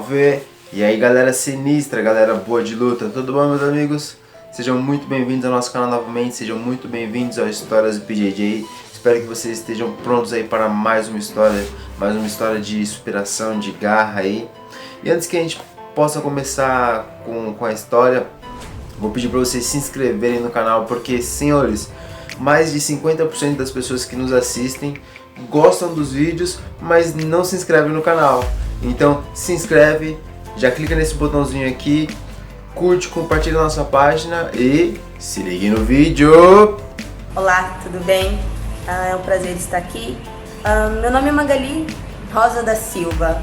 Salve! E aí galera sinistra, galera boa de luta, tudo bom meus amigos? Sejam muito bem-vindos ao nosso canal novamente, sejam muito bem-vindos ao Histórias do PJJ. Espero que vocês estejam prontos aí para mais uma história de superação, de garra aí. E antes que a gente possa começar com a história, vou pedir para vocês se inscreverem no canal, porque, senhores, mais de 50% das pessoas que nos assistem gostam dos vídeos, mas não se inscrevem no canal. Então se inscreve, já clica nesse botãozinho aqui, curte, compartilha a nossa página e se ligue no vídeo! Olá, tudo bem? É um prazer estar aqui. Meu nome é Magali Rosa da Silva,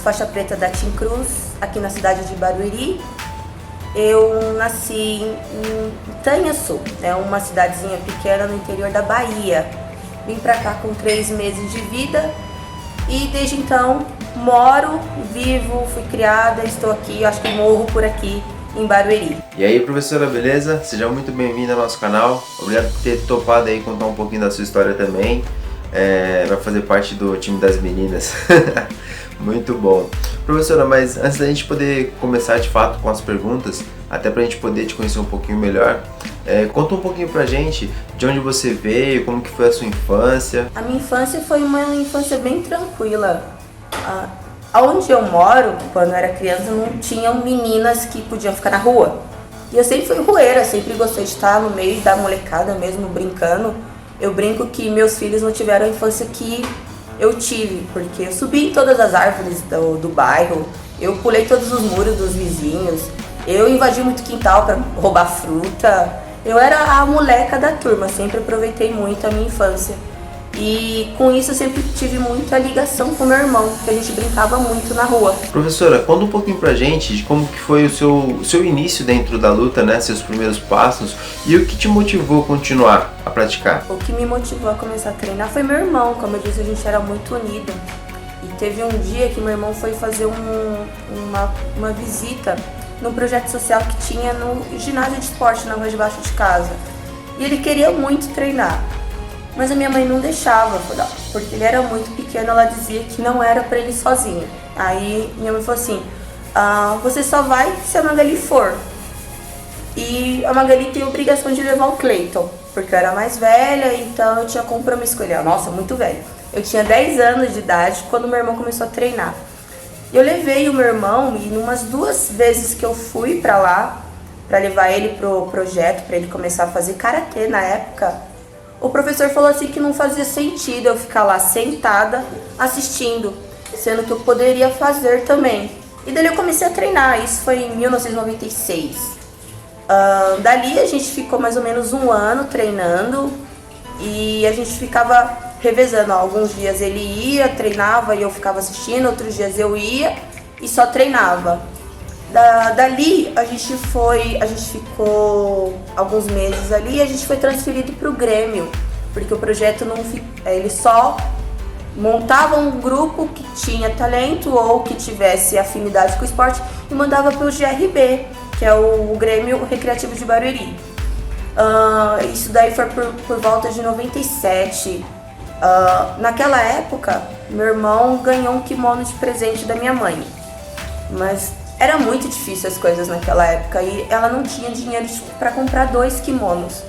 faixa preta da Team Cruz, aqui na cidade de Barueri. Eu nasci em Itanhaçu, é uma cidadezinha pequena no interior da Bahia. Vim pra cá com 3 meses de vida e desde então moro, vivo, fui criada, estou aqui, acho que morro por aqui em Barueri. E aí, professora, beleza? Seja muito bem-vinda ao nosso canal. Obrigado por ter topado aí contar um pouquinho da sua história também. Vai fazer parte do time das meninas. Muito bom. Professora, mas antes da gente poder começar de fato com as perguntas, até pra gente poder te conhecer um pouquinho melhor, conta um pouquinho pra gente de onde você veio, como que foi a sua infância. A minha infância foi uma infância bem tranquila. Onde eu moro, quando eu era criança, não tinham meninas que podiam ficar na rua. E eu sempre fui rueira, sempre gostei de estar no meio da molecada mesmo, brincando. Eu brinco que meus filhos não tiveram a infância que eu tive, porque eu subi em todas as árvores do bairro, eu pulei todos os muros dos vizinhos, eu invadi muito quintal para roubar fruta. Eu era a moleca da turma, sempre aproveitei muito a minha infância. E com isso eu sempre tive muita ligação com meu irmão, que a gente brincava muito na rua. Professora, conta um pouquinho pra gente de como que foi o seu início dentro da luta, né? Seus primeiros passos e o que te motivou a continuar a praticar. O que me motivou a começar a treinar foi meu irmão, como eu disse, a gente era muito unido. E teve um dia que meu irmão foi fazer uma visita num projeto social que tinha no ginásio de esporte na rua de baixo de casa. E ele queria muito treinar. Mas a minha mãe não deixava, porque ele era muito pequeno, ela dizia que não era pra ele sozinho. Aí minha mãe falou assim, você só vai se a Magali for. E a Magali tem a obrigação de levar o Cleiton, porque eu era mais velha, então eu tinha compromisso com ele. Nossa, muito velho. Eu tinha 10 anos de idade quando meu irmão começou a treinar. Eu levei o meu irmão e umas 2 vezes que eu fui pra lá, pra levar ele pro projeto, pra ele começar a fazer karatê na época, o professor falou assim que não fazia sentido eu ficar lá sentada assistindo, sendo que eu poderia fazer também. E daí eu comecei a treinar, isso foi em 1996. Dali a gente ficou mais ou menos 1 ano treinando e a gente ficava revezando. Alguns dias ele ia, treinava e eu ficava assistindo, outros dias eu ia e só treinava. Dali a gente ficou alguns meses ali e a gente foi transferido para o Grêmio, porque o projeto ele só montava um grupo que tinha talento ou que tivesse afinidade com o esporte e mandava para o GRB, que é o Grêmio Recreativo de Barueri. Isso daí foi por volta de 97. Naquela época, meu irmão ganhou um kimono de presente da minha mãe, mas era muito difícil as coisas naquela época e ela não tinha dinheiro para comprar 2 kimonos.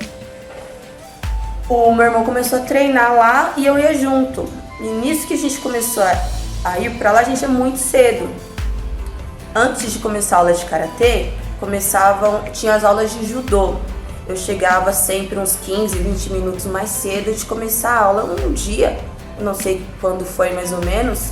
O meu irmão começou a treinar lá e eu ia junto. E nisso que a gente começou a ir para lá, a gente ia muito cedo. Antes de começar a aula de karatê, tinha as aulas de judô. Eu chegava sempre uns 15, 20 minutos mais cedo de começar a aula. Um dia, não sei quando foi mais ou menos,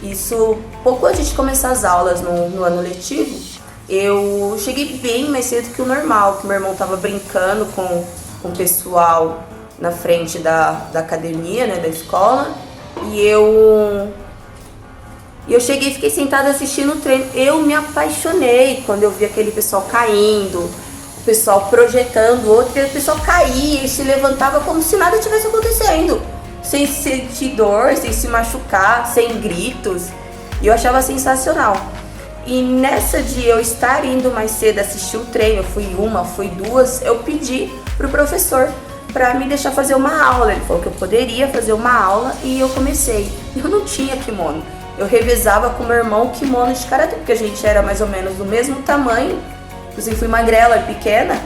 isso pouco antes de começar as aulas no ano letivo, eu cheguei bem mais cedo que o normal, que meu irmão estava brincando com o pessoal na frente da academia, né, da escola, e eu cheguei e fiquei sentada assistindo o treino. Eu me apaixonei quando eu vi aquele pessoal caindo, o pessoal projetando o outro, e o pessoal caía e se levantava como se nada tivesse acontecendo, sem sentir dor, sem se machucar, sem gritos. E eu achava sensacional. E nessa de eu estar indo mais cedo assistir o treino, eu fui 1, fui 2, eu pedi pro professor para me deixar fazer uma aula. Ele falou que eu poderia fazer uma aula e eu comecei. Eu não tinha kimono. eu revezava com meu irmão o kimono de karatê, porque a gente era mais ou menos do mesmo tamanho, inclusive fui magrela e pequena,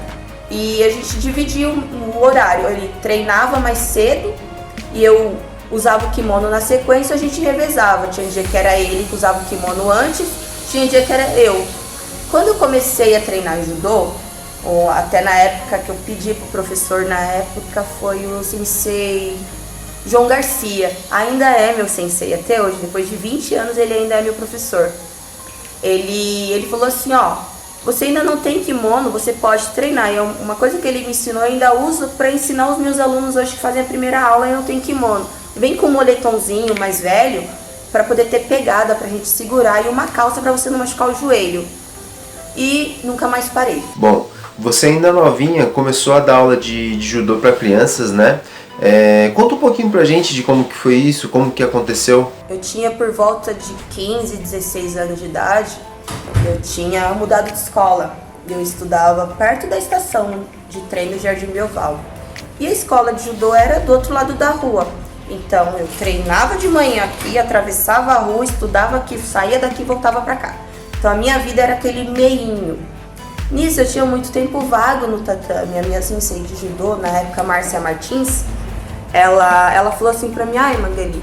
e a gente dividia o horário. Ele treinava mais cedo e eu usava o kimono na sequência, a gente revezava. Tinha dia que era ele que usava o kimono antes, tinha dia que era eu. Quando eu comecei a treinar judô, ou até na época que eu pedi pro professor, na época foi o sensei João Garcia, ainda é meu sensei até hoje, depois de 20 anos ele ainda é meu professor. Ele falou assim, ó, você ainda não tem kimono, você pode treinar. E uma coisa que ele me ensinou, eu ainda uso para ensinar os meus alunos hoje que fazem a primeira aula e não tem kimono. Vem com um moletomzinho mais velho para poder ter pegada, pra gente segurar, e uma calça para você não machucar o joelho. E nunca mais parei. Bom, você ainda novinha começou a dar aula de judô para crianças, né? Conta um pouquinho pra gente de como que foi isso, como que aconteceu. Eu tinha por volta de 15, 16 anos de idade, eu tinha mudado de escola. Eu estudava perto da estação de trem do Jardim Belval. E a escola de judô era do outro lado da rua. Então eu treinava de manhã aqui, atravessava a rua, estudava aqui, saía daqui e voltava pra cá. Então a minha vida era aquele meinho. Nisso eu tinha muito tempo vago no tatame. A minha sensei de judô, na época, Márcia Martins, ela falou assim pra mim, ai Magali,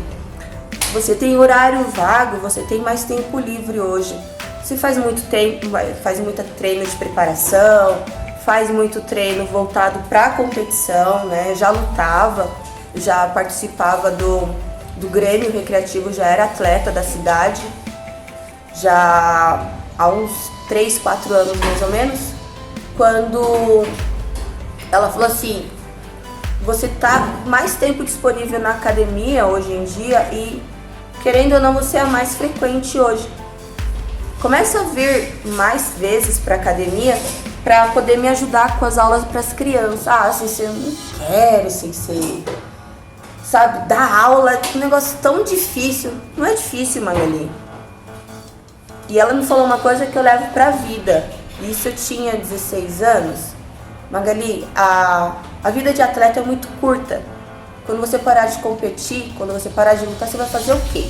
você tem horário vago, você tem mais tempo livre hoje. Você faz muito tempo, faz muito treino de preparação, faz muito treino voltado pra competição, né? Eu já lutava, já participava do Grêmio Recreativo, já era atleta da cidade, já há uns 3, 4 anos mais ou menos, quando ela falou assim, você tá mais tempo disponível na academia hoje em dia e, querendo ou não, você é a mais frequente hoje. Começa a vir mais vezes pra academia para poder me ajudar com as aulas para as crianças. Ah, Sensei, eu não quero, Sensei. Sabe, dar aula é um negócio tão difícil. Não é difícil, Magali. E ela me falou uma coisa que eu levo pra vida. Isso eu tinha 16 anos. Magali, a vida de atleta é muito curta. Quando você parar de competir, quando você parar de lutar, você vai fazer o quê?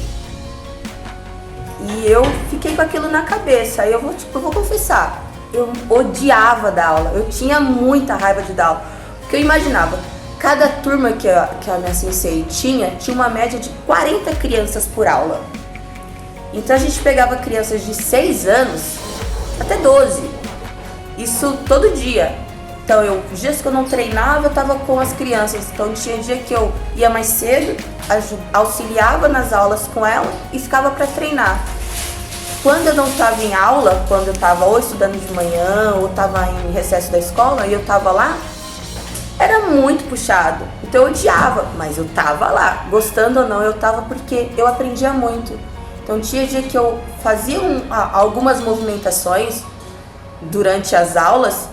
E eu fiquei com aquilo na cabeça. Aí eu vou confessar, eu odiava dar aula. Eu tinha muita raiva de dar aula. Porque eu imaginava, cada turma que a minha sensei tinha uma média de 40 crianças por aula. Então a gente pegava crianças de 6 anos até 12. Isso todo dia. Então, os dias que eu não treinava, eu estava com as crianças. Então, tinha dia que eu ia mais cedo, auxiliava nas aulas com ela e ficava para treinar. Quando eu não estava em aula, quando eu estava ou estudando de manhã, ou estava em recesso da escola e eu estava lá, era muito puxado. Então, eu odiava, mas eu estava lá. Gostando ou não, eu estava porque eu aprendia muito. Então, tinha dia que eu fazia algumas movimentações durante as aulas.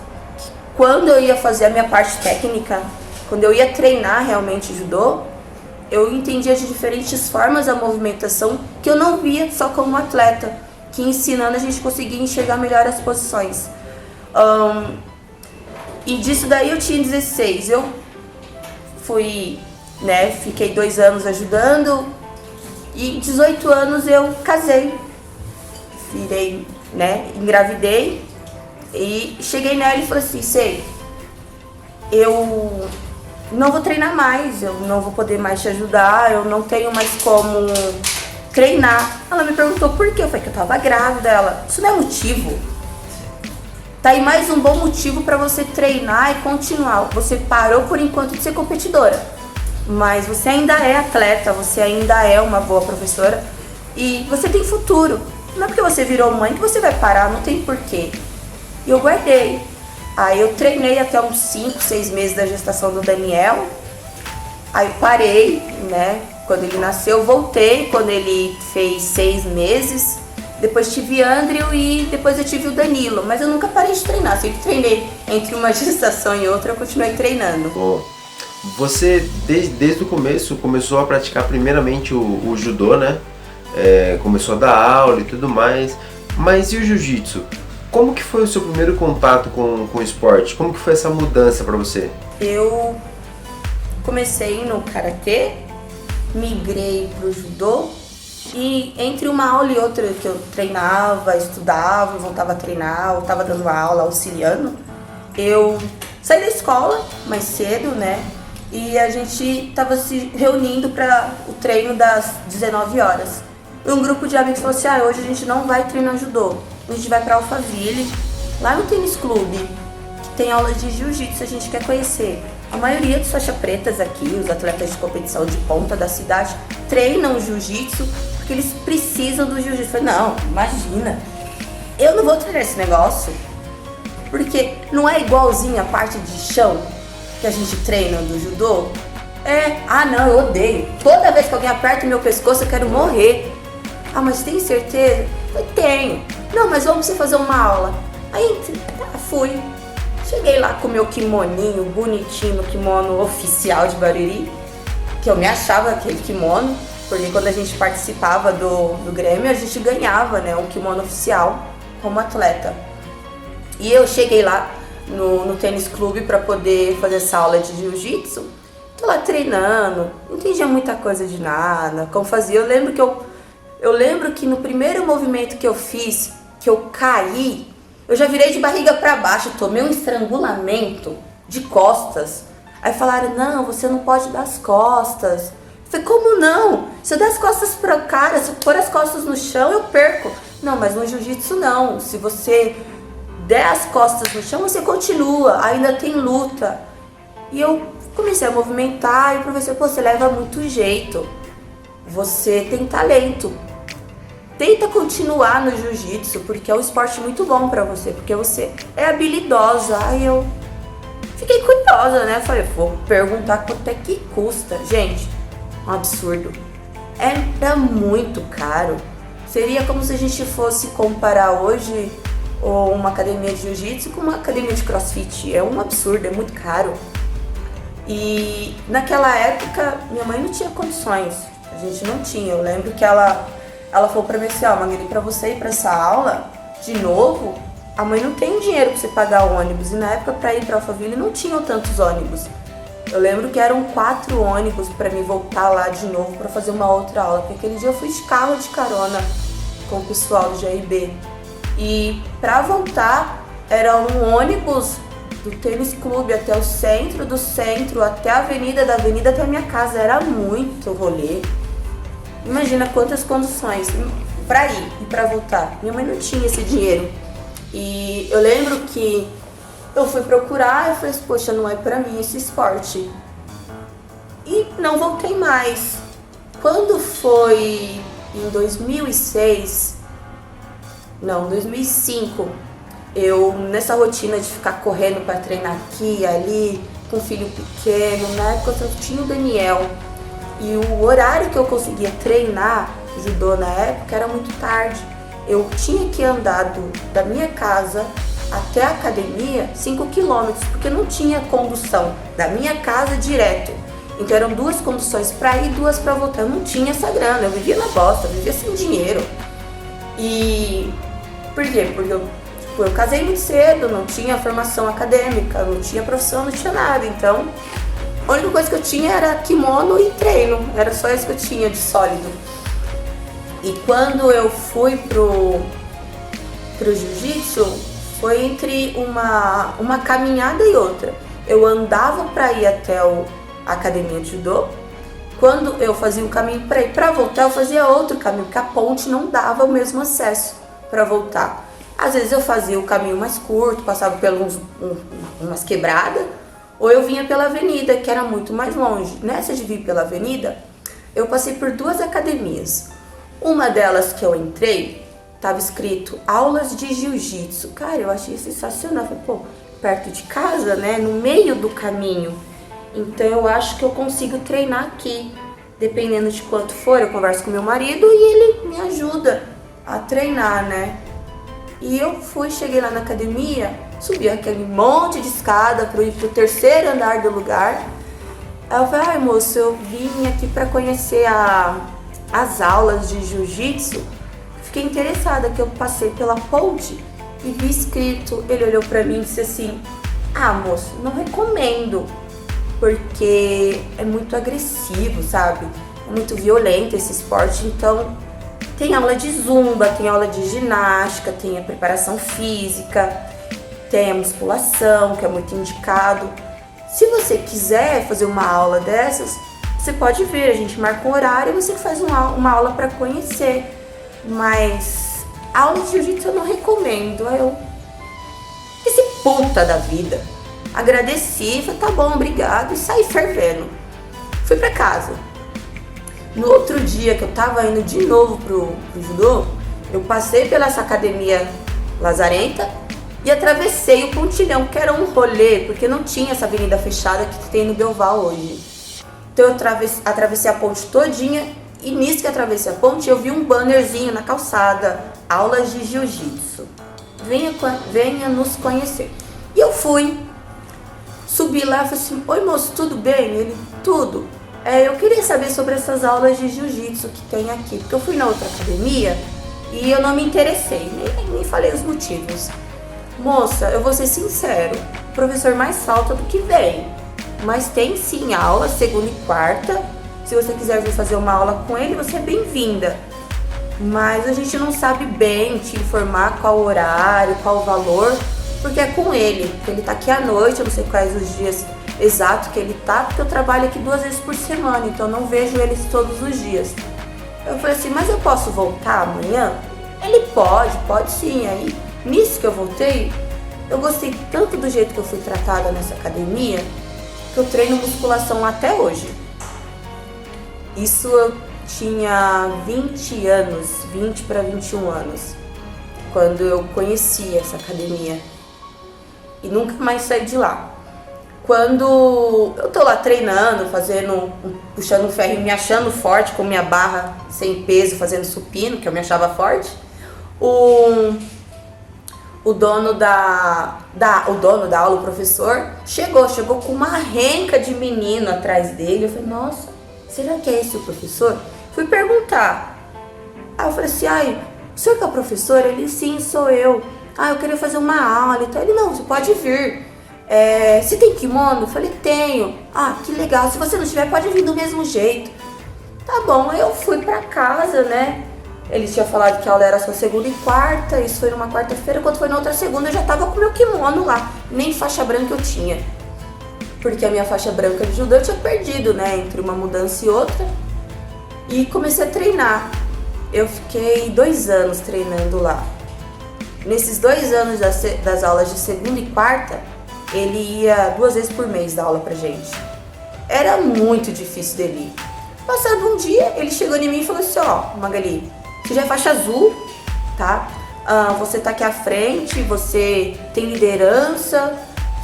Quando eu ia fazer a minha parte técnica, quando eu ia treinar realmente judô, eu entendia de diferentes formas a movimentação que eu não via só como atleta, que ensinando a gente conseguia enxergar melhor as posições. E disso daí eu tinha 16, eu fui, né, fiquei 2 anos ajudando e 18 anos eu casei, virei, né, engravidei. E cheguei nela e falei assim, Sei, eu não vou treinar mais, eu não vou poder mais te ajudar, eu não tenho mais como treinar. Ela me perguntou por quê, eu falei que eu tava grávida. Ela, isso não é motivo? Tá aí mais um bom motivo pra você treinar e continuar. Você parou por enquanto de ser competidora, mas você ainda é atleta, você ainda é uma boa professora e você tem futuro. Não é porque você virou mãe que você vai parar, não tem porquê. E eu guardei. Aí eu treinei até uns 5, 6 meses da gestação do Daniel. Aí eu parei, né? Quando ele nasceu, eu voltei. Quando ele fez 6 meses. Depois tive Andrew e depois eu tive o Danilo. Mas eu nunca parei de treinar. Sempre treinei. Entre uma gestação e outra, eu continuei treinando. Oh. Você, desde o começo, começou a praticar primeiramente o judô, né? Começou a dar aula e tudo mais. Mas e o jiu-jitsu? Como que foi o seu primeiro contato com o esporte? Como que foi essa mudança para você? Eu comecei no karatê, migrei pro judô E entre uma aula e outra que eu treinava, estudava, voltava a treinar, ou tava dando aula, auxiliando, eu saí da escola mais cedo, né? E a gente tava se reunindo para o treino das 19 horas. E um grupo de amigos falou assim, hoje a gente não vai treinar judô, a gente vai para Alphaville, lá no tênis clube, que tem aula de jiu-jitsu, a gente quer conhecer. A maioria dos faixa pretas aqui, os atletas de competição de ponta da cidade, treinam jiu-jitsu porque eles precisam do jiu-jitsu. Eu falei, não, imagina, eu não vou treinar esse negócio, porque não é igualzinho a parte de chão que a gente treina do judô. Não, eu odeio. Toda vez que alguém aperta o meu pescoço, eu quero morrer. Mas tem certeza? Eu tenho. Não, mas vamos você fazer uma aula. Aí, fui. Cheguei lá com o meu kimoninho bonitinho, kimono oficial de Barueri, que eu me achava aquele kimono, porque quando a gente participava do Grêmio, a gente ganhava, né, um kimono oficial como atleta. E eu cheguei lá no tênis clube para poder fazer essa aula de jiu-jitsu. Tô lá treinando, não entendia muita coisa de nada, como fazia. Eu lembro que no primeiro movimento que eu fiz, que eu caí, eu já virei de barriga para baixo, tomei um estrangulamento de costas. Aí falaram, não, você não pode dar as costas. Eu falei, como não? Se eu der as costas para o cara, se eu pôr as costas no chão, eu perco. Não, mas no jiu-jitsu não. Se você der as costas no chão, você continua, ainda tem luta. E eu comecei a movimentar e o professor, você leva muito jeito. Você tem talento. Tenta continuar no jiu-jitsu, porque é um esporte muito bom pra você, porque você é habilidosa. Aí eu fiquei curiosa, né? Falei, vou perguntar quanto é que custa. Gente, um absurdo. Era muito caro. Seria como se a gente fosse comparar hoje uma academia de jiu-jitsu com uma academia de crossfit. É um absurdo, é muito caro. E naquela época, minha mãe não tinha condições. A gente não tinha. Eu lembro que ela falou pra mim assim, Magali, pra você ir pra essa aula de novo, a mãe não tem dinheiro pra você pagar o ônibus. E na época, pra ir pra Alphaville, não tinham tantos ônibus. Eu lembro que eram 4 ônibus pra mim voltar lá de novo pra fazer uma outra aula. Porque aquele dia eu fui de carro de carona com o pessoal do GRB. E pra voltar, era um ônibus do tênis clube até o centro, do centro até a avenida, da avenida até a minha casa. Era muito rolê. Imagina quantas condições pra ir e pra voltar. Minha mãe não tinha esse dinheiro. E eu lembro que eu fui procurar e falei assim, poxa, não é pra mim esse esporte. E não voltei mais. Quando foi em 2006, não, 2005, eu nessa rotina de ficar correndo pra treinar aqui e ali, com um filho pequeno, na época eu tinha o Daniel. E o horário que eu conseguia treinar judô na época era muito tarde. Eu tinha que andar da minha casa até a academia 5 quilômetros, porque não tinha condução da minha casa direto. Então eram 2 conduções para ir e 2 para voltar. Eu não tinha essa grana, eu vivia na bosta, eu vivia sem dinheiro. E por quê? Porque eu casei muito cedo, não tinha formação acadêmica, não tinha profissão, não tinha nada. Então a única coisa que eu tinha era kimono e treino, era só isso que eu tinha de sólido. E quando eu fui pro jiu-jitsu, foi entre uma caminhada e outra. Eu andava para ir até a academia de judô. Quando eu fazia um caminho para ir para voltar, eu fazia outro caminho, porque a ponte não dava o mesmo acesso para voltar. Às vezes eu fazia o caminho mais curto, passava por umas quebradas, ou eu vinha pela avenida, que era muito mais longe. Nessa de vir pela avenida, eu passei por 2 academias. Uma delas que eu entrei, tava escrito aulas de jiu-jitsu. Cara, eu achei sensacional. Falei, perto de casa, né? No meio do caminho. Então eu acho que eu consigo treinar aqui. Dependendo de quanto for, eu converso com meu marido e ele me ajuda a treinar, né? E eu cheguei lá na academia, subi aquele monte de escada para ir pro 3º andar do lugar. Aí eu falei, moço, eu vim aqui para conhecer as aulas de jiu-jitsu. Fiquei interessada, que eu passei pela ponte e vi escrito. Ele olhou pra mim e disse assim, moço, não recomendo, porque é muito agressivo, sabe? É muito violento esse esporte, então Tem aula de zumba, tem aula de ginástica, tem a preparação física, tem a musculação, que é muito indicado. Se você quiser fazer uma aula dessas, você pode vir, a gente marca um horário e você faz uma aula para conhecer. Mas aula de jiu-jitsu eu não recomendo. Eu esse puta da vida. Agradeci, falei, tá bom, obrigado, e saí fervendo. Fui pra casa. No outro dia que eu tava indo de novo pro judô, eu passei pela essa academia lazarenta e atravessei o pontilhão, que era um rolê, porque não tinha essa avenida fechada que tem no Belval hoje. Então eu atravessei a ponte todinha e nisso que atravessei a ponte eu vi um bannerzinho na calçada, aulas de jiu-jitsu. Venha nos conhecer. E eu fui, subi lá e falei assim, oi moço, tudo bem? Ele, tudo. Eu queria saber sobre essas aulas de jiu-jitsu que tem aqui, porque eu fui na outra academia e eu não me interessei, nem falei os motivos. Moça, eu vou ser sincero, o professor mais falta do que vem, mas tem sim aula, segunda e quarta. Se você quiser vir fazer uma aula com ele, você é bem-vinda. Mas a gente não sabe bem te informar qual o horário, qual o valor, porque é com ele. Ele tá aqui à noite, eu não sei quais os dias exatos que ele tá, porque eu trabalho aqui 2 vezes por semana, então eu não vejo eles todos os dias. Eu falei assim, mas eu posso voltar amanhã? Ele pode sim. Aí, nisso que eu voltei, eu gostei tanto do jeito que eu fui tratada nessa academia, que eu treino musculação até hoje. Isso eu tinha 20 anos, 20 para 21 anos, quando eu conheci essa academia. E nunca mais saí de lá. Quando eu tô lá treinando, puxando um ferro e me achando forte, com minha barra sem peso, fazendo supino, que eu me achava forte, o dono da aula, o professor, chegou com uma renca de menino atrás dele. Eu falei, nossa, será que é esse o professor? Fui perguntar. Aí eu falei assim, o senhor que é o professor? Ele, sim, sou eu. Eu queria fazer uma aula. Então ele, não, você pode vir. Você tem kimono? Eu falei, tenho. Que legal, se você não tiver, pode vir do mesmo jeito. Tá bom, eu fui pra casa, né? Ele tinha falado que a aula era só segunda e quarta, isso foi numa quarta-feira. Quando foi na outra segunda, eu já tava com meu kimono lá. Nem faixa branca eu tinha. Porque a minha faixa branca de judô eu tinha perdido, né? Entre uma mudança e outra. E comecei a treinar. Eu fiquei 2 anos treinando lá. Nesses 2 anos das aulas de segunda e quarta, ele ia 2 vezes por mês dar aula pra gente. Era muito difícil dele ir. Passado um dia, ele chegou em mim e falou assim, Magali, você já é faixa azul, tá? Você tá aqui à frente, você tem liderança,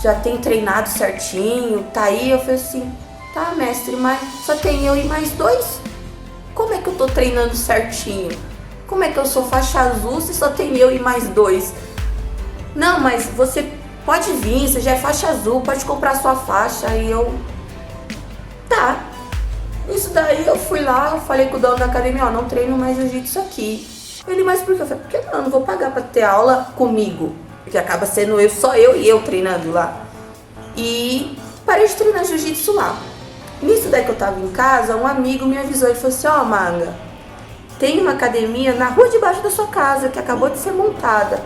já tem treinado certinho, tá aí. Eu falei assim, tá mestre, mas só tem eu e mais 2? Como é que eu tô treinando certinho? Como é que eu sou faixa azul se só tem eu e mais 2? Não, mas você pode vir, você já é faixa azul, pode comprar sua faixa. E eu, tá. Isso daí eu fui lá, eu falei com o dono da academia, não treino mais jiu-jitsu aqui. Ele, mas por quê? Eu falei, porque eu não vou pagar pra ter aula comigo, porque acaba sendo só eu e eu treinando lá. E parei de treinar jiu-jitsu lá. Nisso daí que eu tava em casa, um amigo me avisou, ele falou assim, Manga, tem uma academia na rua debaixo da sua casa, que acabou de ser montada.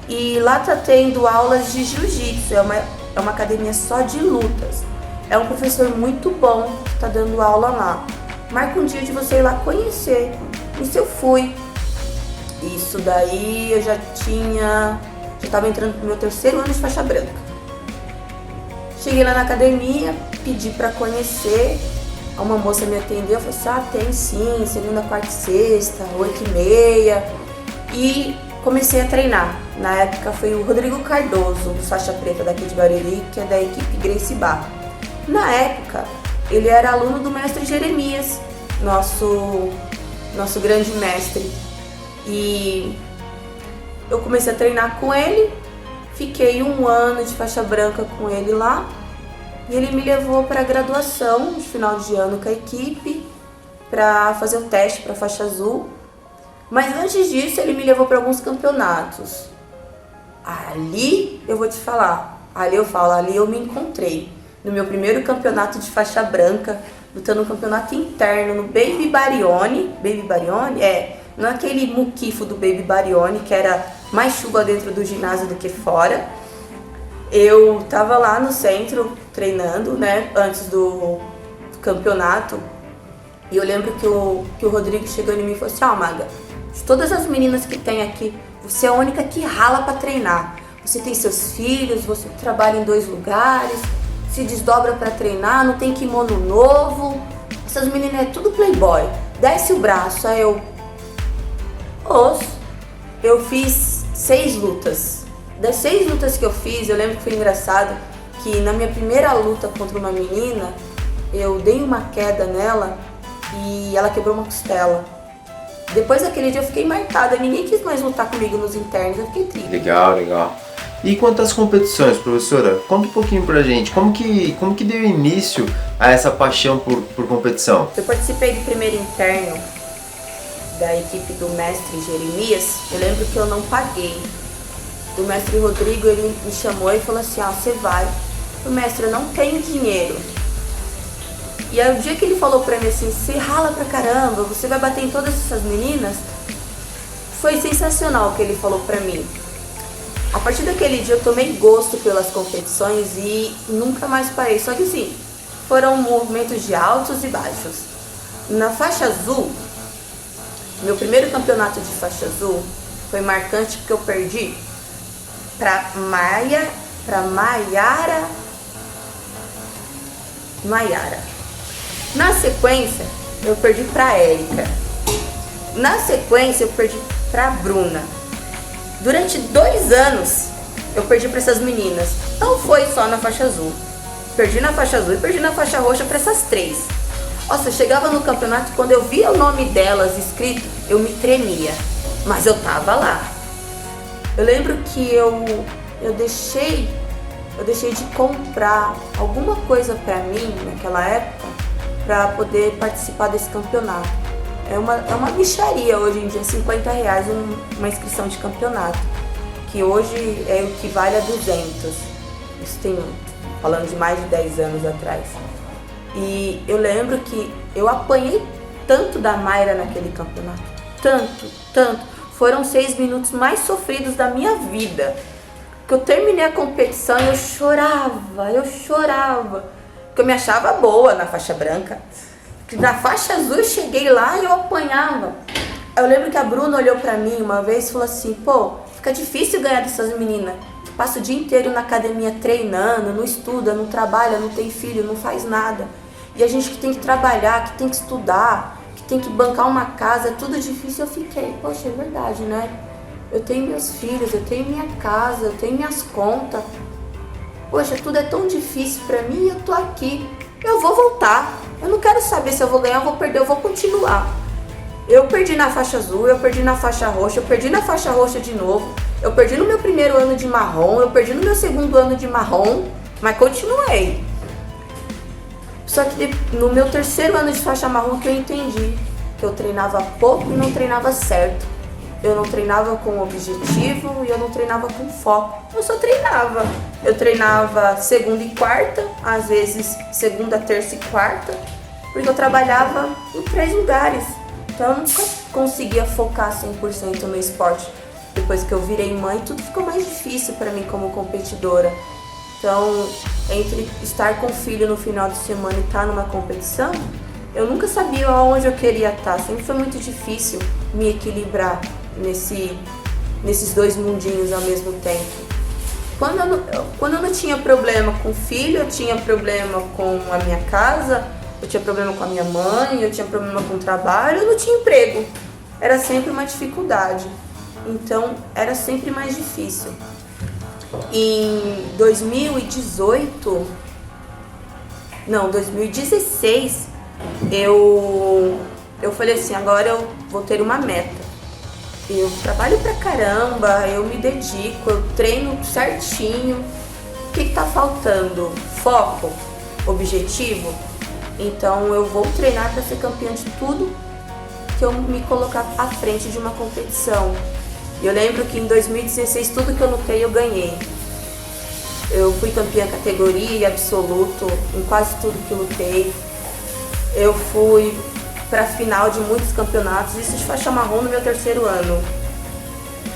E lá tá tendo aulas de jiu-jitsu, é uma academia só de lutas. É um professor muito bom que tá dando aula lá. Marca um dia de você ir lá conhecer. Isso eu fui. Isso daí eu já tava entrando pro meu 3º ano de faixa branca. Cheguei lá na academia, pedi pra conhecer. Uma moça me atendeu, falou assim, tem sim, segunda, quarta e sexta, 8h30. E comecei a treinar. Na época foi o Rodrigo Cardoso, do faixa preta daqui de Barueri, que é da equipe Gracie Barra. Na época, ele era aluno do mestre Jeremias, nosso grande mestre. E eu comecei a treinar com ele, fiquei 1 ano de faixa branca com ele lá. E ele me levou para a graduação de final de ano com a equipe, para fazer o teste para faixa azul. Mas antes disso, ele me levou para alguns campeonatos. Ali, eu vou te falar, ali eu me encontrei. No meu primeiro campeonato de faixa branca, lutando no campeonato interno, no Baby Barione. não aquele muquifo do Baby Barione, que era mais chuva dentro do ginásio do que fora. Eu tava lá no centro treinando, né, antes do campeonato, e eu lembro que o Rodrigo chegou em mim e falou assim: Maga, de todas as meninas que tem aqui, você é a única que rala pra treinar. Você tem seus filhos, você trabalha em 2 lugares, se desdobra pra treinar, não tem kimono novo. Essas meninas é tudo playboy. Desce o braço. Aí eu fiz 6 lutas. Das 6 lutas que eu fiz, eu lembro que foi engraçado que na minha primeira luta contra uma menina, eu dei uma queda nela e ela quebrou uma costela. Depois daquele dia eu fiquei marcada, ninguém quis mais lutar comigo nos internos, eu fiquei triste. Legal. E quanto às competições, professora, conta um pouquinho pra gente, como que deu início a essa paixão por competição? Eu participei do primeiro interno da equipe do mestre Jeremias. Eu lembro que eu não paguei. O mestre Rodrigo, ele me chamou e falou assim: você vai. O mestre, eu não tenho dinheiro. E aí o dia que ele falou pra mim assim: você rala pra caramba, você vai bater em todas essas meninas, foi sensacional o que ele falou pra mim. A partir daquele dia eu tomei gosto pelas competições e nunca mais parei. Só que assim, foram movimentos de altos e baixos. Na faixa azul, meu primeiro campeonato de faixa azul foi marcante porque eu perdi pra Maiara. Na sequência, eu perdi pra Érica. Na sequência, eu perdi pra Bruna. Durante 2 anos, eu perdi pra essas meninas. Não foi só na faixa azul. Perdi na faixa azul e perdi na faixa roxa pra essas 3. Nossa, eu chegava no campeonato e quando eu via o nome delas escrito, eu me tremia. Mas eu tava lá. Eu lembro que eu deixei de comprar alguma coisa pra mim naquela época pra poder participar desse campeonato. É uma mixaria hoje em dia, R$50 uma inscrição de campeonato, que hoje equivale a 200. Isso tem, falando de mais de 10 anos atrás. E eu lembro que eu apanhei tanto da Mayra naquele campeonato, tanto. Foram 6 minutos mais sofridos da minha vida. Que eu terminei a competição e eu chorava. Porque eu me achava boa na faixa branca. Na faixa azul eu cheguei lá e eu apanhava. Eu lembro que a Bruna olhou pra mim uma vez e falou assim: fica difícil ganhar dessas meninas. Passa o dia inteiro na academia treinando, não estuda, não trabalha, não tem filho, não faz nada. E a gente que tem que trabalhar, que tem que estudar, que tem que bancar uma casa, é tudo difícil. Eu fiquei, poxa, é verdade, né? Eu tenho meus filhos, eu tenho minha casa, eu tenho minhas contas. Poxa, tudo é tão difícil pra mim e eu tô aqui. Eu vou voltar. Eu não quero saber se eu vou ganhar ou vou perder, eu vou continuar. Eu perdi na faixa azul, eu perdi na faixa roxa, eu perdi na faixa roxa de novo. Eu perdi no meu primeiro ano de marrom, eu perdi no meu segundo ano de marrom, mas continuei. Só que no meu terceiro ano de faixa marrom que eu entendi que eu treinava pouco e não treinava certo. Eu não treinava com objetivo e eu não treinava com foco. Eu só treinava. Eu treinava segunda e quarta, às vezes segunda, terça e quarta, porque eu trabalhava em 3 lugares. Então eu nunca conseguia focar 100% no esporte. Depois que eu virei mãe, tudo ficou mais difícil para mim como competidora. Então, entre estar com o filho no final de semana e estar numa competição, eu nunca sabia aonde eu queria estar. Sempre foi muito difícil me equilibrar nesses 2 mundinhos ao mesmo tempo. Quando eu não tinha problema com o filho, eu tinha problema com a minha casa, eu tinha problema com a minha mãe, eu tinha problema com o trabalho, eu não tinha emprego. Era sempre uma dificuldade. Então, era sempre mais difícil. Em 2016, eu falei assim: agora eu vou ter uma meta. Eu trabalho pra caramba, eu me dedico, eu treino certinho. O que tá faltando? Foco? Objetivo? Então eu vou treinar para ser campeã de tudo que eu me colocar à frente de uma competição. Eu lembro que em 2016 tudo que eu lutei eu ganhei. Eu fui campeã categoria e absoluto em quase tudo que lutei. Eu fui pra final de muitos campeonatos, isso de faixa marrom no meu 3º ano.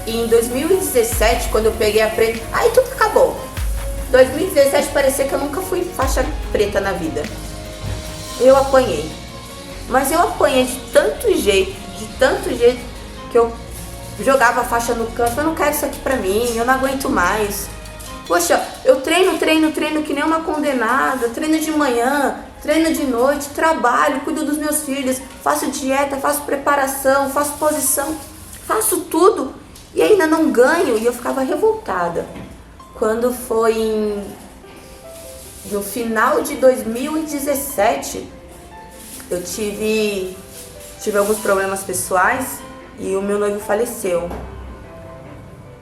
E em 2017, quando eu peguei a preta, aí tudo acabou. 2017 parecia que eu nunca fui faixa preta na vida. Eu apanhei. Mas eu apanhei de tanto jeito que eu jogava a faixa no canto. Eu não quero isso aqui pra mim, eu não aguento mais. Poxa, eu treino que nem uma condenada. Treino de manhã, treino de noite, trabalho, cuido dos meus filhos, faço dieta, faço preparação, faço posição, faço tudo e ainda não ganho. E eu ficava revoltada. Quando foi no final de 2017, eu tive alguns problemas pessoais e o meu noivo faleceu.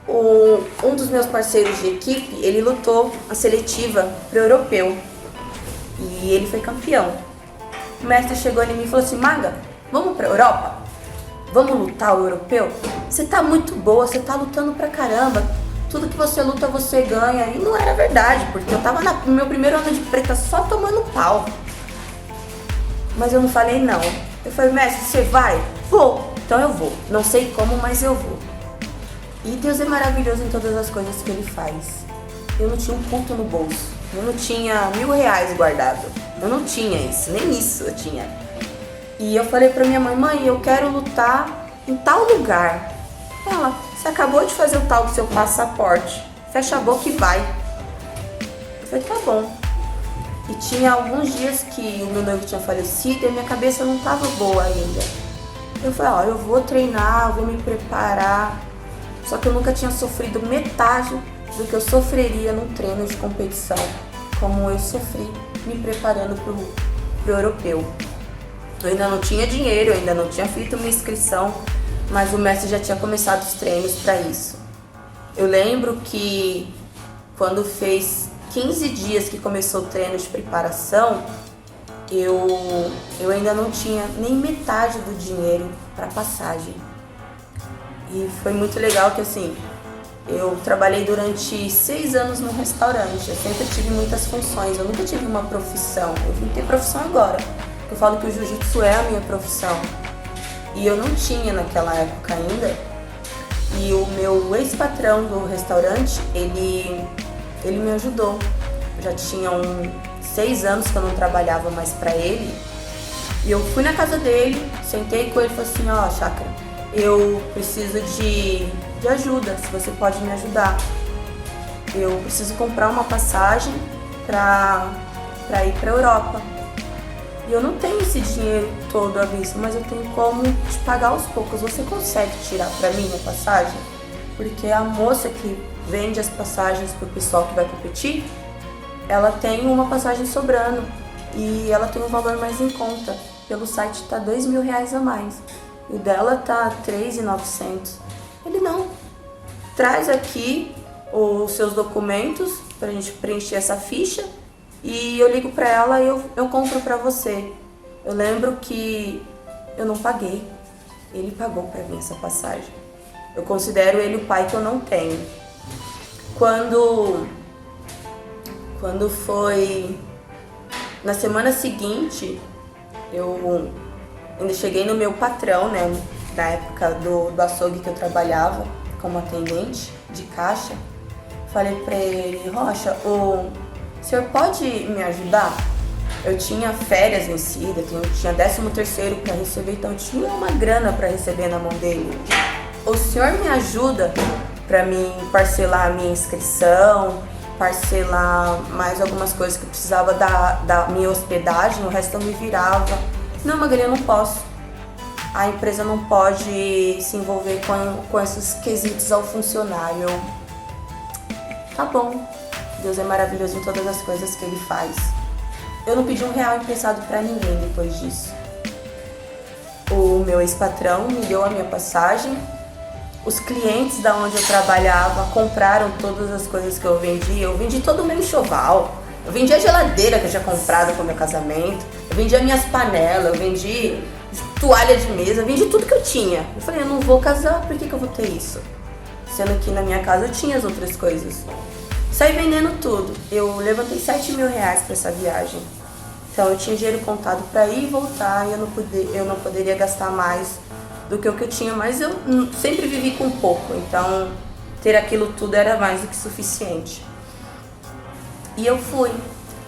Um dos meus parceiros de equipe, ele lutou a seletiva pro europeu e ele foi campeão. O mestre chegou em mim e falou assim: Maga, vamos pra Europa? Vamos lutar o europeu? Você tá muito boa, você tá lutando pra caramba. Tudo que você luta, você ganha. E não era verdade, porque eu tava no meu 1º ano de preta só tomando pau. Mas eu não falei não. Eu falei: mestre, você vai? Vou. Então eu vou. Não sei como, mas eu vou. E Deus é maravilhoso em todas as coisas que Ele faz. Eu não tinha um puto no bolso. Eu não tinha R$1.000 guardado. Eu não tinha isso. Nem isso eu tinha. E eu falei pra minha mãe: mãe, eu quero lutar em tal lugar. Ela: você acabou de fazer o tal do seu passaporte. Fecha a boca e vai. Eu falei: tá bom. E tinha alguns dias que o meu noivo tinha falecido e a minha cabeça não tava boa ainda. Eu falei: ó, eu vou treinar, vou me preparar. Só que eu nunca tinha sofrido metade do que eu sofreria num treino de competição, como eu sofri me preparando pro europeu. Eu ainda não tinha dinheiro, eu ainda não tinha feito minha inscrição, mas o mestre já tinha começado os treinos para isso. Eu lembro que quando fez 15 dias que começou o treino de preparação, eu ainda não tinha nem metade do dinheiro para passagem. E foi muito legal que assim, eu trabalhei durante 6 anos num restaurante, eu sempre tive muitas funções, eu nunca tive uma profissão, eu vim ter profissão agora. Eu falo que o jiu-jitsu é a minha profissão. E eu não tinha naquela época ainda. E o meu ex-patrão do restaurante, ele me ajudou. Já tinham 6 anos que eu não trabalhava mais pra ele. E eu fui na casa dele, sentei com ele e falei assim: ó, Chakra, eu preciso de ajuda, se você pode me ajudar. Eu preciso comprar uma passagem pra ir pra Europa. E eu não tenho esse dinheiro todo à vista, mas eu tenho como te pagar aos poucos. Você consegue tirar pra mim a passagem? Porque a moça que vende as passagens pro pessoal que vai competir, ela tem uma passagem sobrando e ela tem um valor mais em conta. Pelo site tá R$2.000 a mais. E o dela tá R$3.900. Ele: não, traz aqui os seus documentos pra gente preencher essa ficha e eu ligo pra ela e eu compro pra você. Eu lembro que eu não paguei. Ele pagou pra mim essa passagem. Eu considero ele o pai que eu não tenho. Quando foi na semana seguinte, eu ainda cheguei no meu patrão, né, na época do açougue que eu trabalhava como atendente de caixa. Falei pra ele: Rocha, o senhor pode me ajudar? Eu tinha férias vencidas, eu tinha 13º para receber, então eu tinha uma grana para receber na mão dele. O senhor me ajuda para mim parcelar a minha inscrição, parcelar mais algumas coisas que eu precisava da minha hospedagem, o resto eu me virava. Não, Magali, eu não posso. A empresa não pode se envolver com esses quesitos ao funcionário. Tá bom. Deus é maravilhoso em todas as coisas que Ele faz. Eu não pedi R$1 emprestado pra ninguém depois disso. O meu ex-patrão me deu a minha passagem. Os clientes da onde eu trabalhava compraram todas as coisas que eu vendi. Eu vendi todo o meu enxoval. Eu vendi a geladeira que eu tinha comprado para o meu casamento. Eu vendi as minhas panelas. Eu vendi toalha de mesa. Eu vendi tudo que eu tinha. Eu falei: eu não vou casar, por que eu vou ter isso? Sendo que na minha casa eu tinha as outras coisas. Saí vendendo tudo. Eu levantei R$7.000 para essa viagem. Então eu tinha dinheiro contado para ir e voltar e eu não poderia gastar mais do que o que eu tinha, mas eu sempre vivi com pouco, então ter aquilo tudo era mais do que suficiente. E eu fui.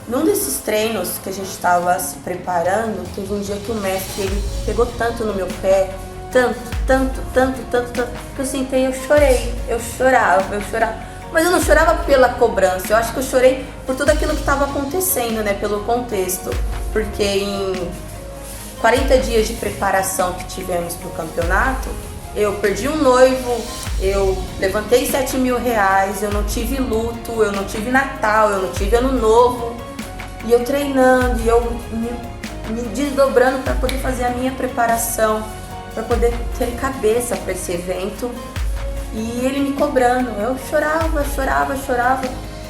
Num desses treinos que a gente estava se preparando, teve um dia que o mestre ele pegou tanto no meu pé, tanto, que eu sentei e eu chorei. Eu chorava. Mas eu não chorava pela cobrança, eu acho que eu chorei por tudo aquilo que estava acontecendo, né, pelo contexto. Porque em 40 dias de preparação que tivemos para o campeonato, eu perdi um noivo, eu levantei 7 mil reais, eu não tive luto, eu não tive Natal, eu não tive Ano Novo. E eu treinando, e eu me desdobrando para poder fazer a minha preparação, para poder ter cabeça para esse evento. E ele me cobrando, eu chorava.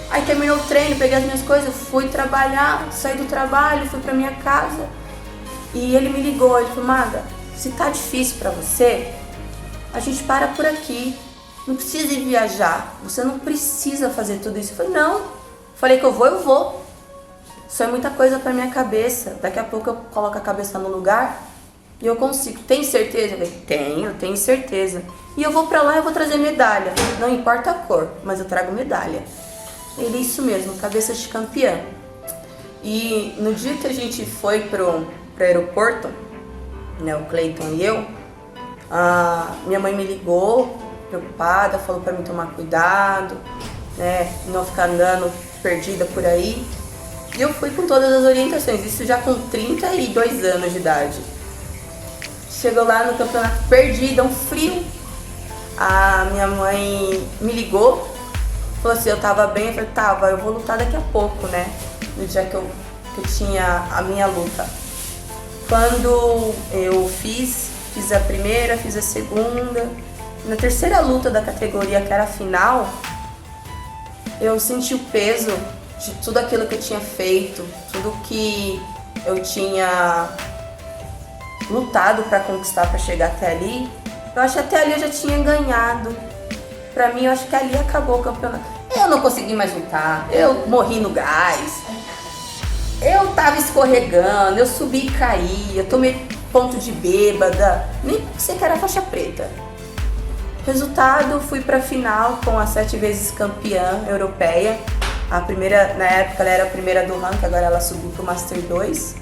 Aí terminou o treino, peguei as minhas coisas, fui trabalhar, saí do trabalho, fui pra minha casa. E ele me ligou, ele falou, Maga, se tá difícil pra você, a gente para por aqui. Não precisa ir viajar, você não precisa fazer tudo isso. Eu falei, não. Falei que eu vou. Isso é muita coisa pra minha cabeça. Daqui a pouco eu coloco a cabeça no lugar e eu consigo. Tem certeza? Eu falei, tenho certeza. E eu vou pra lá e eu vou trazer medalha. Não importa a cor, mas eu trago medalha. Ele, isso mesmo, cabeça de campeã. E no dia que a gente foi pro aeroporto, né, o Cleiton e eu, minha mãe me ligou, preocupada, falou pra mim tomar cuidado, né, não ficar andando perdida por aí. E eu fui com todas as orientações, isso já com 32 anos de idade. Chegou lá no campeonato perdida, um frio. A minha mãe me ligou, falou assim, eu tava bem, eu falei, tava, eu vou lutar daqui a pouco, né? No dia que eu tinha a minha luta. Quando eu fiz a primeira, fiz a segunda. Na terceira luta da categoria, que era a final, eu senti o peso de tudo aquilo que eu tinha feito, tudo que eu tinha lutado para conquistar, para chegar até ali. Eu acho que até ali eu já tinha ganhado. Pra mim, eu acho que ali acabou o campeonato. Eu não consegui mais lutar, eu morri no gás, eu tava escorregando, eu subi e caí, eu tomei ponto de bêbada, nem sei que era faixa preta. Resultado, fui pra final com a 7 vezes campeã europeia. A primeira, na época ela era a primeira do ranking, agora ela subiu pro Master 2,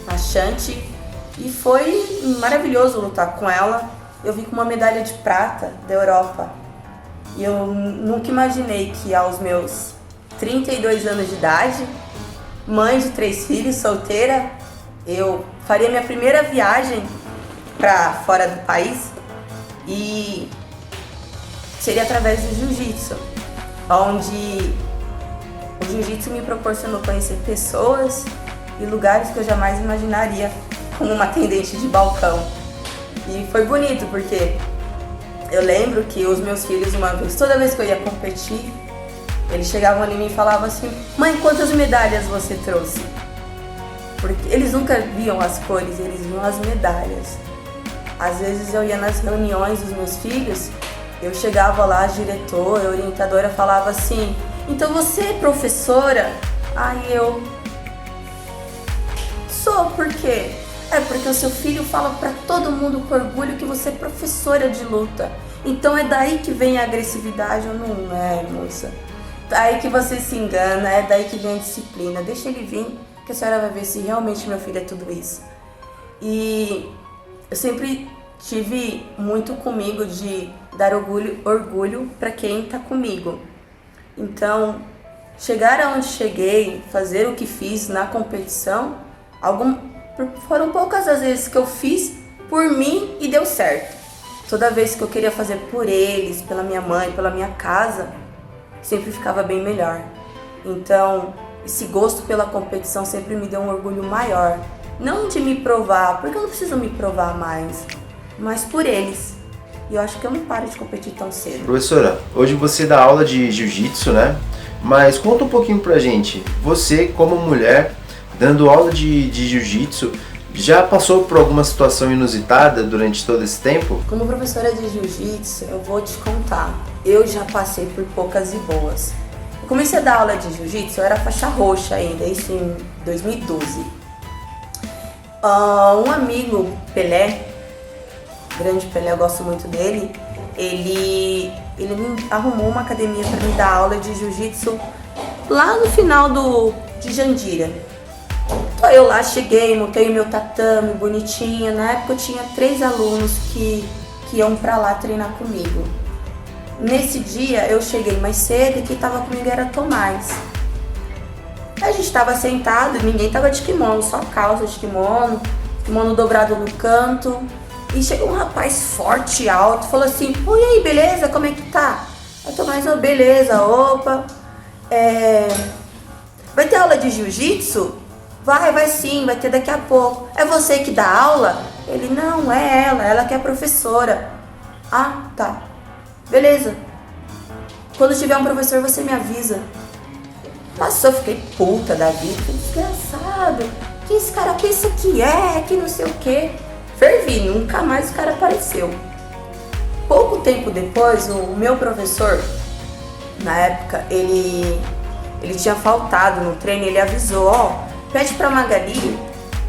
a Shanti. E foi maravilhoso lutar com ela. Eu vim com uma medalha de prata da Europa. E eu nunca imaginei que aos meus 32 anos de idade, mãe de 3 filhos, solteira, eu faria minha primeira viagem para fora do país e seria através do jiu-jitsu, onde o jiu-jitsu me proporcionou conhecer pessoas e lugares que eu jamais imaginaria como uma atendente de balcão. E foi bonito porque eu lembro que os meus filhos, uma vez, toda vez que eu ia competir, eles chegavam ali em mim e falavam assim, mãe, quantas medalhas você trouxe? Porque eles nunca viam as cores, eles viam as medalhas. Às vezes eu ia nas reuniões dos meus filhos, eu chegava lá, a diretora, a orientadora falava assim, então você é professora? Aí eu sou, por quê? É porque o seu filho fala pra todo mundo com orgulho que você é professora de luta. Então é daí que vem a agressividade. Eu não é, moça. Daí que você se engana, é daí que vem a disciplina. Deixa ele vir, que a senhora vai ver se realmente meu filho é tudo isso. E eu sempre tive muito comigo de dar orgulho pra quem tá comigo. Então, chegar aonde cheguei, fazer o que fiz na competição, foram poucas as vezes que eu fiz por mim e deu certo. Toda vez que eu queria fazer por eles, pela minha mãe, pela minha casa, sempre ficava bem melhor. Então, esse gosto pela competição sempre me deu um orgulho maior. Não de me provar, porque eu não preciso me provar mais, mas por eles. E eu acho que eu não paro de competir tão cedo. Professora, hoje você dá aula de jiu-jitsu, né? Mas conta um pouquinho pra gente. Você, como mulher, dando aula de jiu-jitsu, já passou por alguma situação inusitada durante todo esse tempo? Como professora de jiu-jitsu, eu vou te contar. Eu já passei por poucas e boas. Eu comecei a dar aula de jiu-jitsu, eu era faixa roxa ainda, isso em 2012. Um amigo, Pelé, grande Pelé, eu gosto muito dele, ele me arrumou uma academia para me dar aula de jiu-jitsu lá no final de Jandira. Então eu lá cheguei, montei meu tatame bonitinho. Na época eu tinha 3 alunos que iam pra lá treinar comigo. Nesse dia eu cheguei mais cedo e quem tava comigo era Tomás. A gente tava sentado, ninguém tava de kimono, só calça de kimono dobrado no canto. E chegou um rapaz forte, alto, falou assim: "Oi, e aí, beleza? Como é que tá?" Aí Tomás, "Oh, beleza, opa. Vai ter aula de jiu-jitsu?" Vai sim, vai ter daqui a pouco. "É você que dá aula?" Ele: "Não, é ela que é professora." "Ah, tá. Beleza. Quando tiver um professor, você me avisa." Passou, fiquei puta da vida. Desgraçado. Que esse cara pensa que é, que não sei o quê. Fervi, nunca mais o cara apareceu. Pouco tempo depois, o meu professor, na época, ele tinha faltado no treino. Ele avisou: pede pra Magali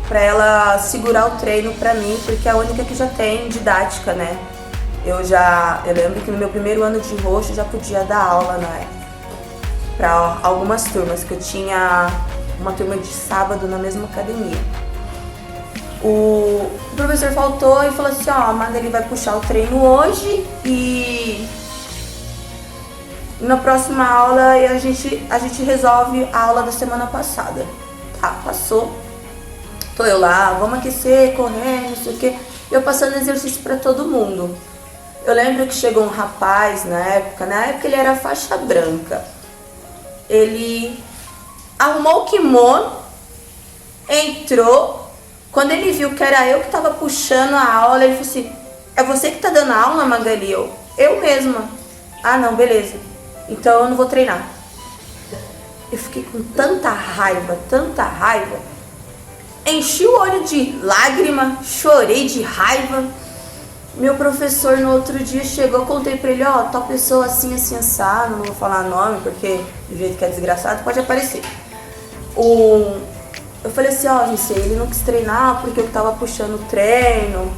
pra ela segurar o treino pra mim, porque é a única que já tem didática, né? Eu lembro que no meu primeiro ano de roxo já podia dar aula na época pra algumas turmas, que eu tinha uma turma de sábado na mesma academia. O professor faltou e falou assim: a Magali vai puxar o treino hoje e na próxima aula a gente resolve a aula da semana passada. Tá, passou. Tô eu lá, vamos aquecer, correr, não sei o que. Eu passando exercício pra todo mundo. Eu lembro que chegou um rapaz na época ele era faixa branca. Ele arrumou o kimono, entrou. Quando ele viu que era eu que tava puxando a aula, ele falou assim: "É você que tá dando aula, Magali?" Eu mesma. "Ah, não, beleza. Então eu não vou treinar." Eu fiquei com tanta raiva, enchi o olho de lágrima, chorei de raiva. Meu professor no outro dia chegou, contei pra ele: tal pessoa assim, assim, assado, não vou falar nome porque do jeito que é desgraçado pode aparecer. Eu falei assim: gente, ele não quis treinar porque eu tava puxando o treino,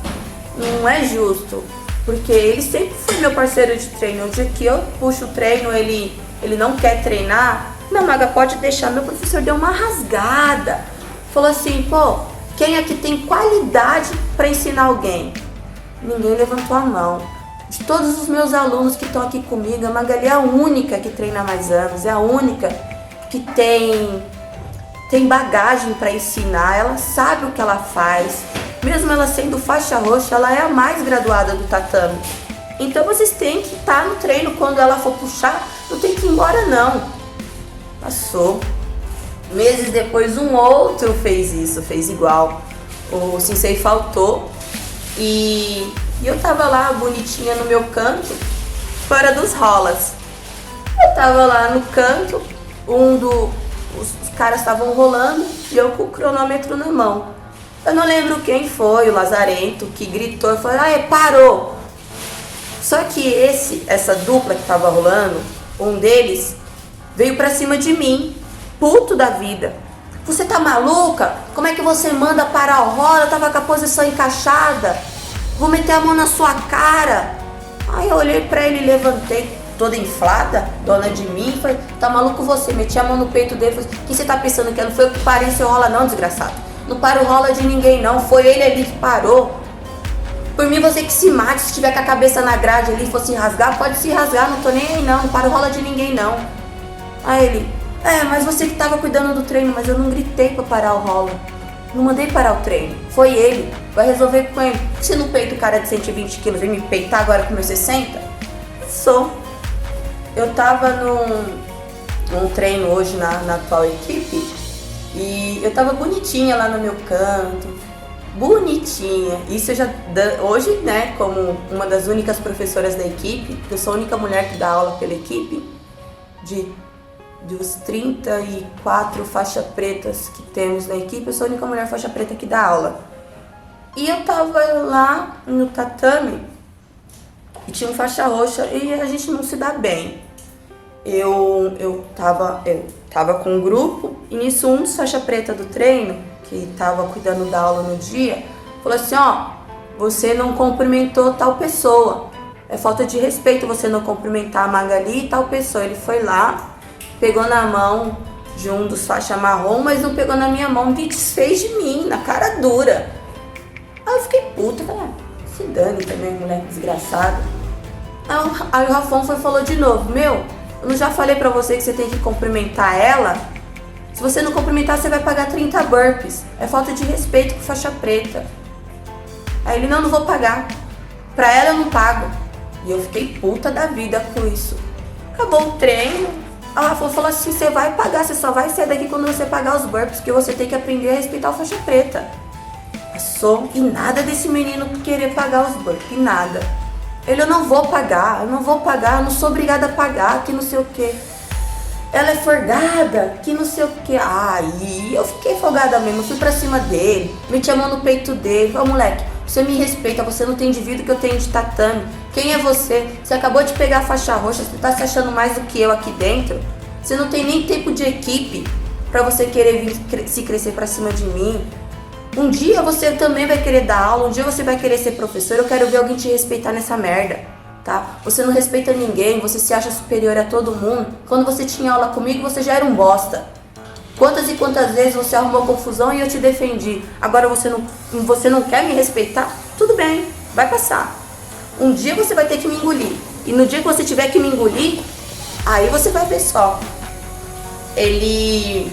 não é justo, porque ele sempre foi meu parceiro de treino. O dia que eu puxo o treino, ele não quer treinar. Não, Maga, pode deixar. Meu professor deu uma rasgada, falou assim: quem aqui tem qualidade para ensinar alguém? Ninguém levantou a mão. De todos os meus alunos que estão aqui comigo, a Magali é a única que treina há mais anos, é a única que tem bagagem para ensinar, ela sabe o que ela faz. Mesmo ela sendo faixa roxa, ela é a mais graduada do tatame. Então vocês têm que estar no treino. Quando ela for puxar, não tem que ir embora não. Passou. Meses depois, um outro fez isso, fez igual. O sensei faltou e eu tava lá bonitinha no meu canto, fora dos rolas. Eu tava lá no canto, os caras estavam rolando e eu com o cronômetro na mão. Eu não lembro quem foi, o Lazarento, que gritou e falou: parou! Só que essa dupla que tava rolando, um deles veio pra cima de mim, puto da vida. Você tá maluca? Como é que você manda parar a roda? Eu tava com a posição encaixada. Vou meter a mão na sua cara. Aí eu olhei pra ele, levantei, toda inflada, dona de mim, falei: tá maluco você? Meti a mão no peito dele, falei: o que você tá pensando que eu não foi eu que parei seu rola não, desgraçado? Não para o rola de ninguém não, foi ele ali que parou. Por mim você que se mate, se tiver com a cabeça na grade ali e for se rasgar, pode se rasgar, não tô nem aí não para o rola de ninguém não. Aí ele: mas você que tava cuidando do treino, mas eu não gritei pra parar o rola. Não mandei parar o treino, foi ele, vai resolver com ele. Se no peito o cara de 120 quilos vem me peitar agora com meus 60? Eu tava num treino hoje na atual equipe e eu tava bonitinha lá no meu canto, bonitinha. Isso eu já, hoje, né, como uma das únicas professoras da equipe, eu sou a única mulher que dá aula pela equipe, dos 34 faixas pretas que temos na equipe, eu sou a única mulher faixa preta que dá aula. E eu tava lá no tatame e tinha um faixa roxa e a gente não se dá bem. Eu tava com um grupo e nisso um dos faixa preta do treino, que estava cuidando da aula no dia, falou assim, ó, você não cumprimentou tal pessoa. É falta de respeito você não cumprimentar a Magali e tal pessoa. Ele foi lá, pegou na mão de um dos faixa marrom, mas não pegou na minha mão e desfez de mim, na cara dura. Aí eu fiquei puta, falei, se dane também, moleque desgraçado. Aí o Rafão falou de novo, eu não já falei pra você que você tem que cumprimentar ela? Se você não cumprimentar, você vai pagar 30 burpees. É falta de respeito com faixa preta. Aí ele, não vou pagar. Pra ela eu não pago. E eu fiquei puta da vida com isso. Acabou o treino. A Rafa falou assim, você vai pagar, você só vai sair daqui quando você pagar os burpees, porque você tem que aprender a respeitar o faixa preta. Passou e nada desse menino querer pagar os burpees, e nada. Ele, eu não vou pagar, eu não sou obrigada a pagar, que não sei o que. Ela é folgada, que não sei o que. Aí eu fiquei folgada mesmo, fui pra cima dele, meti a mão no peito dele, falei, moleque, você me respeita, você não tem de vida que eu tenho de tatame. Quem é você? Você acabou de pegar a faixa roxa, você tá se achando mais do que eu aqui dentro? Você não tem nem tempo de equipe pra você querer vir se crescer pra cima de mim. Um dia você também vai querer dar aula, um dia você vai querer ser professor, eu quero ver alguém te respeitar nessa merda, tá? Você não respeita ninguém, você se acha superior a todo mundo. Quando você tinha aula comigo, você já era um bosta. Quantas e quantas vezes você arrumou confusão e eu te defendi. Agora você não quer me respeitar? Tudo bem, vai passar. Um dia você vai ter que me engolir. E no dia que você tiver que me engolir, aí você vai ver só. Ele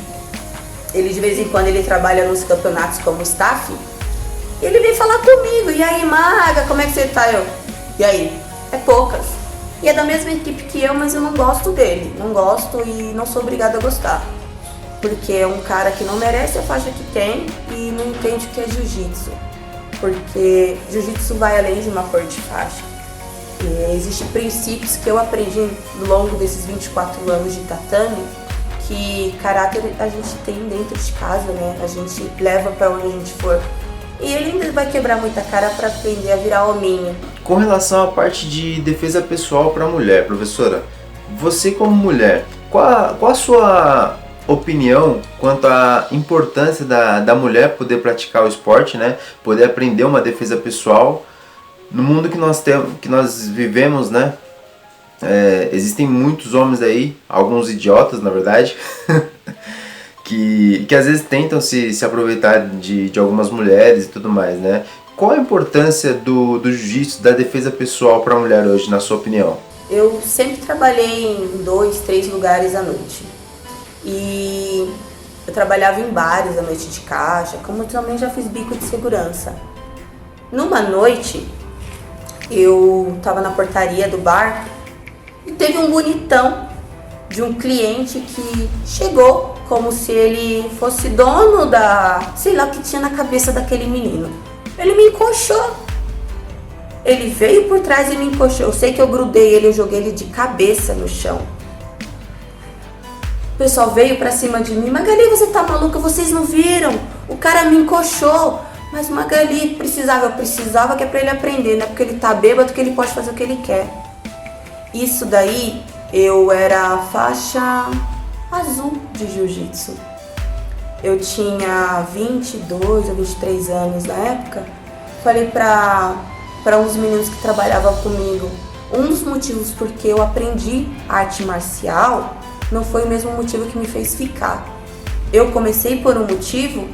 de vez em quando ele trabalha nos campeonatos como staff. Ele vem falar comigo. E aí, Maga, como é que você tá? E aí? É poucas. E é da mesma equipe que eu, mas eu não gosto dele. Não gosto e não sou obrigada a gostar. Porque é um cara que não merece a faixa que tem e não entende o que é jiu-jitsu. Porque jiu-jitsu vai além de uma cor de faixa. E existem princípios que eu aprendi ao longo desses 24 anos de tatame, que caráter a gente tem dentro de casa, né? A gente leva pra onde a gente for. E ele ainda vai quebrar muita cara pra aprender a virar hominho. Com relação à parte de defesa pessoal para mulher, professora, você como mulher, qual a sua opinião quanto à importância da mulher poder praticar o esporte, né? Poder aprender uma defesa pessoal no mundo que nós vivemos, né? Existem muitos homens aí, alguns idiotas na verdade, que às vezes tentam se aproveitar de algumas mulheres e tudo mais, né? Qual a importância do jiu-jitsu, da defesa pessoal para a mulher hoje, na sua opinião? Eu sempre trabalhei em 2, 3 lugares à noite. E eu trabalhava em bares à noite de caixa, como também já fiz bico de segurança. Numa noite, eu estava na portaria do bar e teve um bonitão de um cliente que chegou como se ele fosse dono da... sei lá o que tinha na cabeça daquele menino. Ele me encoxou. Ele veio por trás e me encoxou. Eu sei que eu grudei ele, eu joguei ele de cabeça no chão. O pessoal veio pra cima de mim. Magali, você tá maluca? Vocês não viram? O cara me encoxou. Mas Magali, eu precisava que é pra ele aprender, né? Porque ele tá bêbado, que ele pode fazer o que ele quer. Isso daí, eu era faixa azul de jiu-jitsu. Eu tinha 22 ou 23 anos na época. Falei pra uns meninos que trabalhavam comigo, um dos motivos porque eu aprendi arte marcial não foi o mesmo motivo que me fez ficar. Eu comecei por um motivo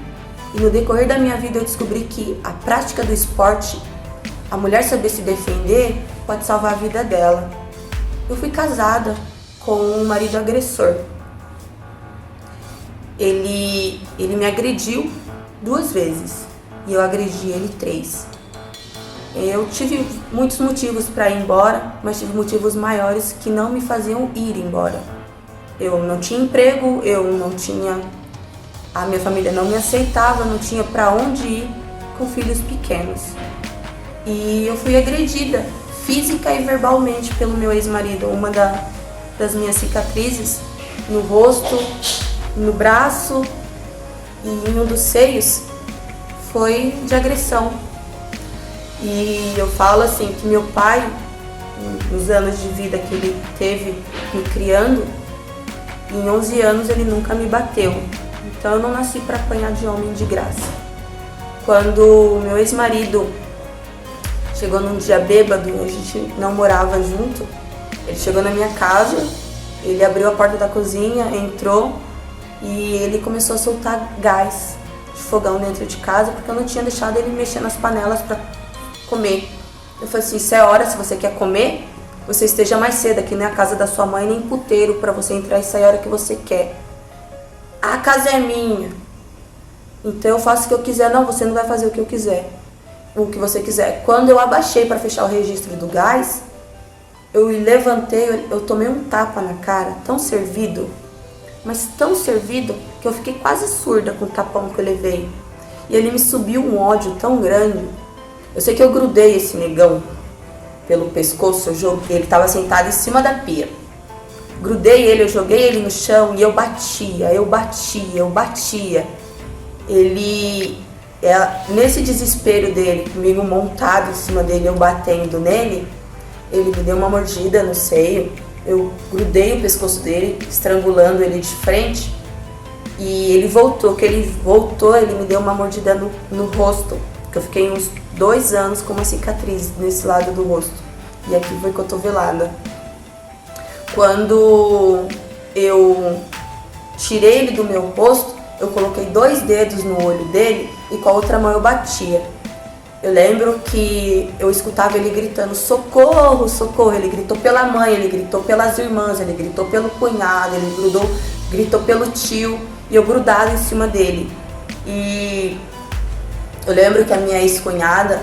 e no decorrer da minha vida eu descobri que a prática do esporte, a mulher saber se defender, pode salvar a vida dela. Eu fui casada com um marido agressor. Ele me agrediu 2 vezes e eu agredi ele 3. Eu tive muitos motivos para ir embora, mas tive motivos maiores que não me faziam ir embora. Eu não tinha emprego, a minha família não me aceitava, não tinha para onde ir com filhos pequenos. E eu fui agredida física e verbalmente pelo meu ex-marido. Uma das minhas cicatrizes no rosto, no braço e em um dos seios foi de agressão. E eu falo assim que meu pai, nos anos de vida que ele teve me criando, em 11 anos ele nunca me bateu. Então eu não nasci para apanhar de homem de graça. Quando meu ex-marido chegou num dia bêbado, a gente não morava junto, ele chegou na minha casa, ele abriu a porta da cozinha, entrou e ele começou a soltar gás de fogão dentro de casa, porque eu não tinha deixado ele mexer nas panelas para comer. Eu falei assim, isso é hora, se você quer comer, você esteja mais cedo, aqui não é a casa da sua mãe, nem puteiro para você entrar e sair a hora que você quer. A casa é minha, então eu faço o que eu quiser. Não, você não vai fazer o que eu quiser, o que você quiser. Quando eu abaixei para fechar o registro do gás, eu levantei, eu tomei um tapa na cara, tão servido, mas tão servido, que eu fiquei quase surda com o tapão que eu levei. E ele me subiu um ódio tão grande. Eu sei que eu grudei esse negão pelo pescoço, eu joguei, ele estava sentado em cima da pia. Grudei ele, eu joguei ele no chão e eu batia. Ele, nesse desespero dele, comigo montado em cima dele, eu batendo nele, ele me deu uma mordida no seio. Eu grudei o pescoço dele, estrangulando ele de frente. E ele voltou, ele me deu uma mordida no rosto. Que eu fiquei uns 2 anos com uma cicatriz nesse lado do rosto. E aqui foi cotovelada. Quando eu tirei ele do meu rosto, eu coloquei 2 dedos no olho dele e com a outra mão eu batia. Eu lembro que eu escutava ele gritando, socorro, socorro. Ele gritou pela mãe, ele gritou pelas irmãs, ele gritou pelo cunhado, ele gritou pelo tio. E eu grudado em cima dele. E eu lembro que a minha ex-cunhada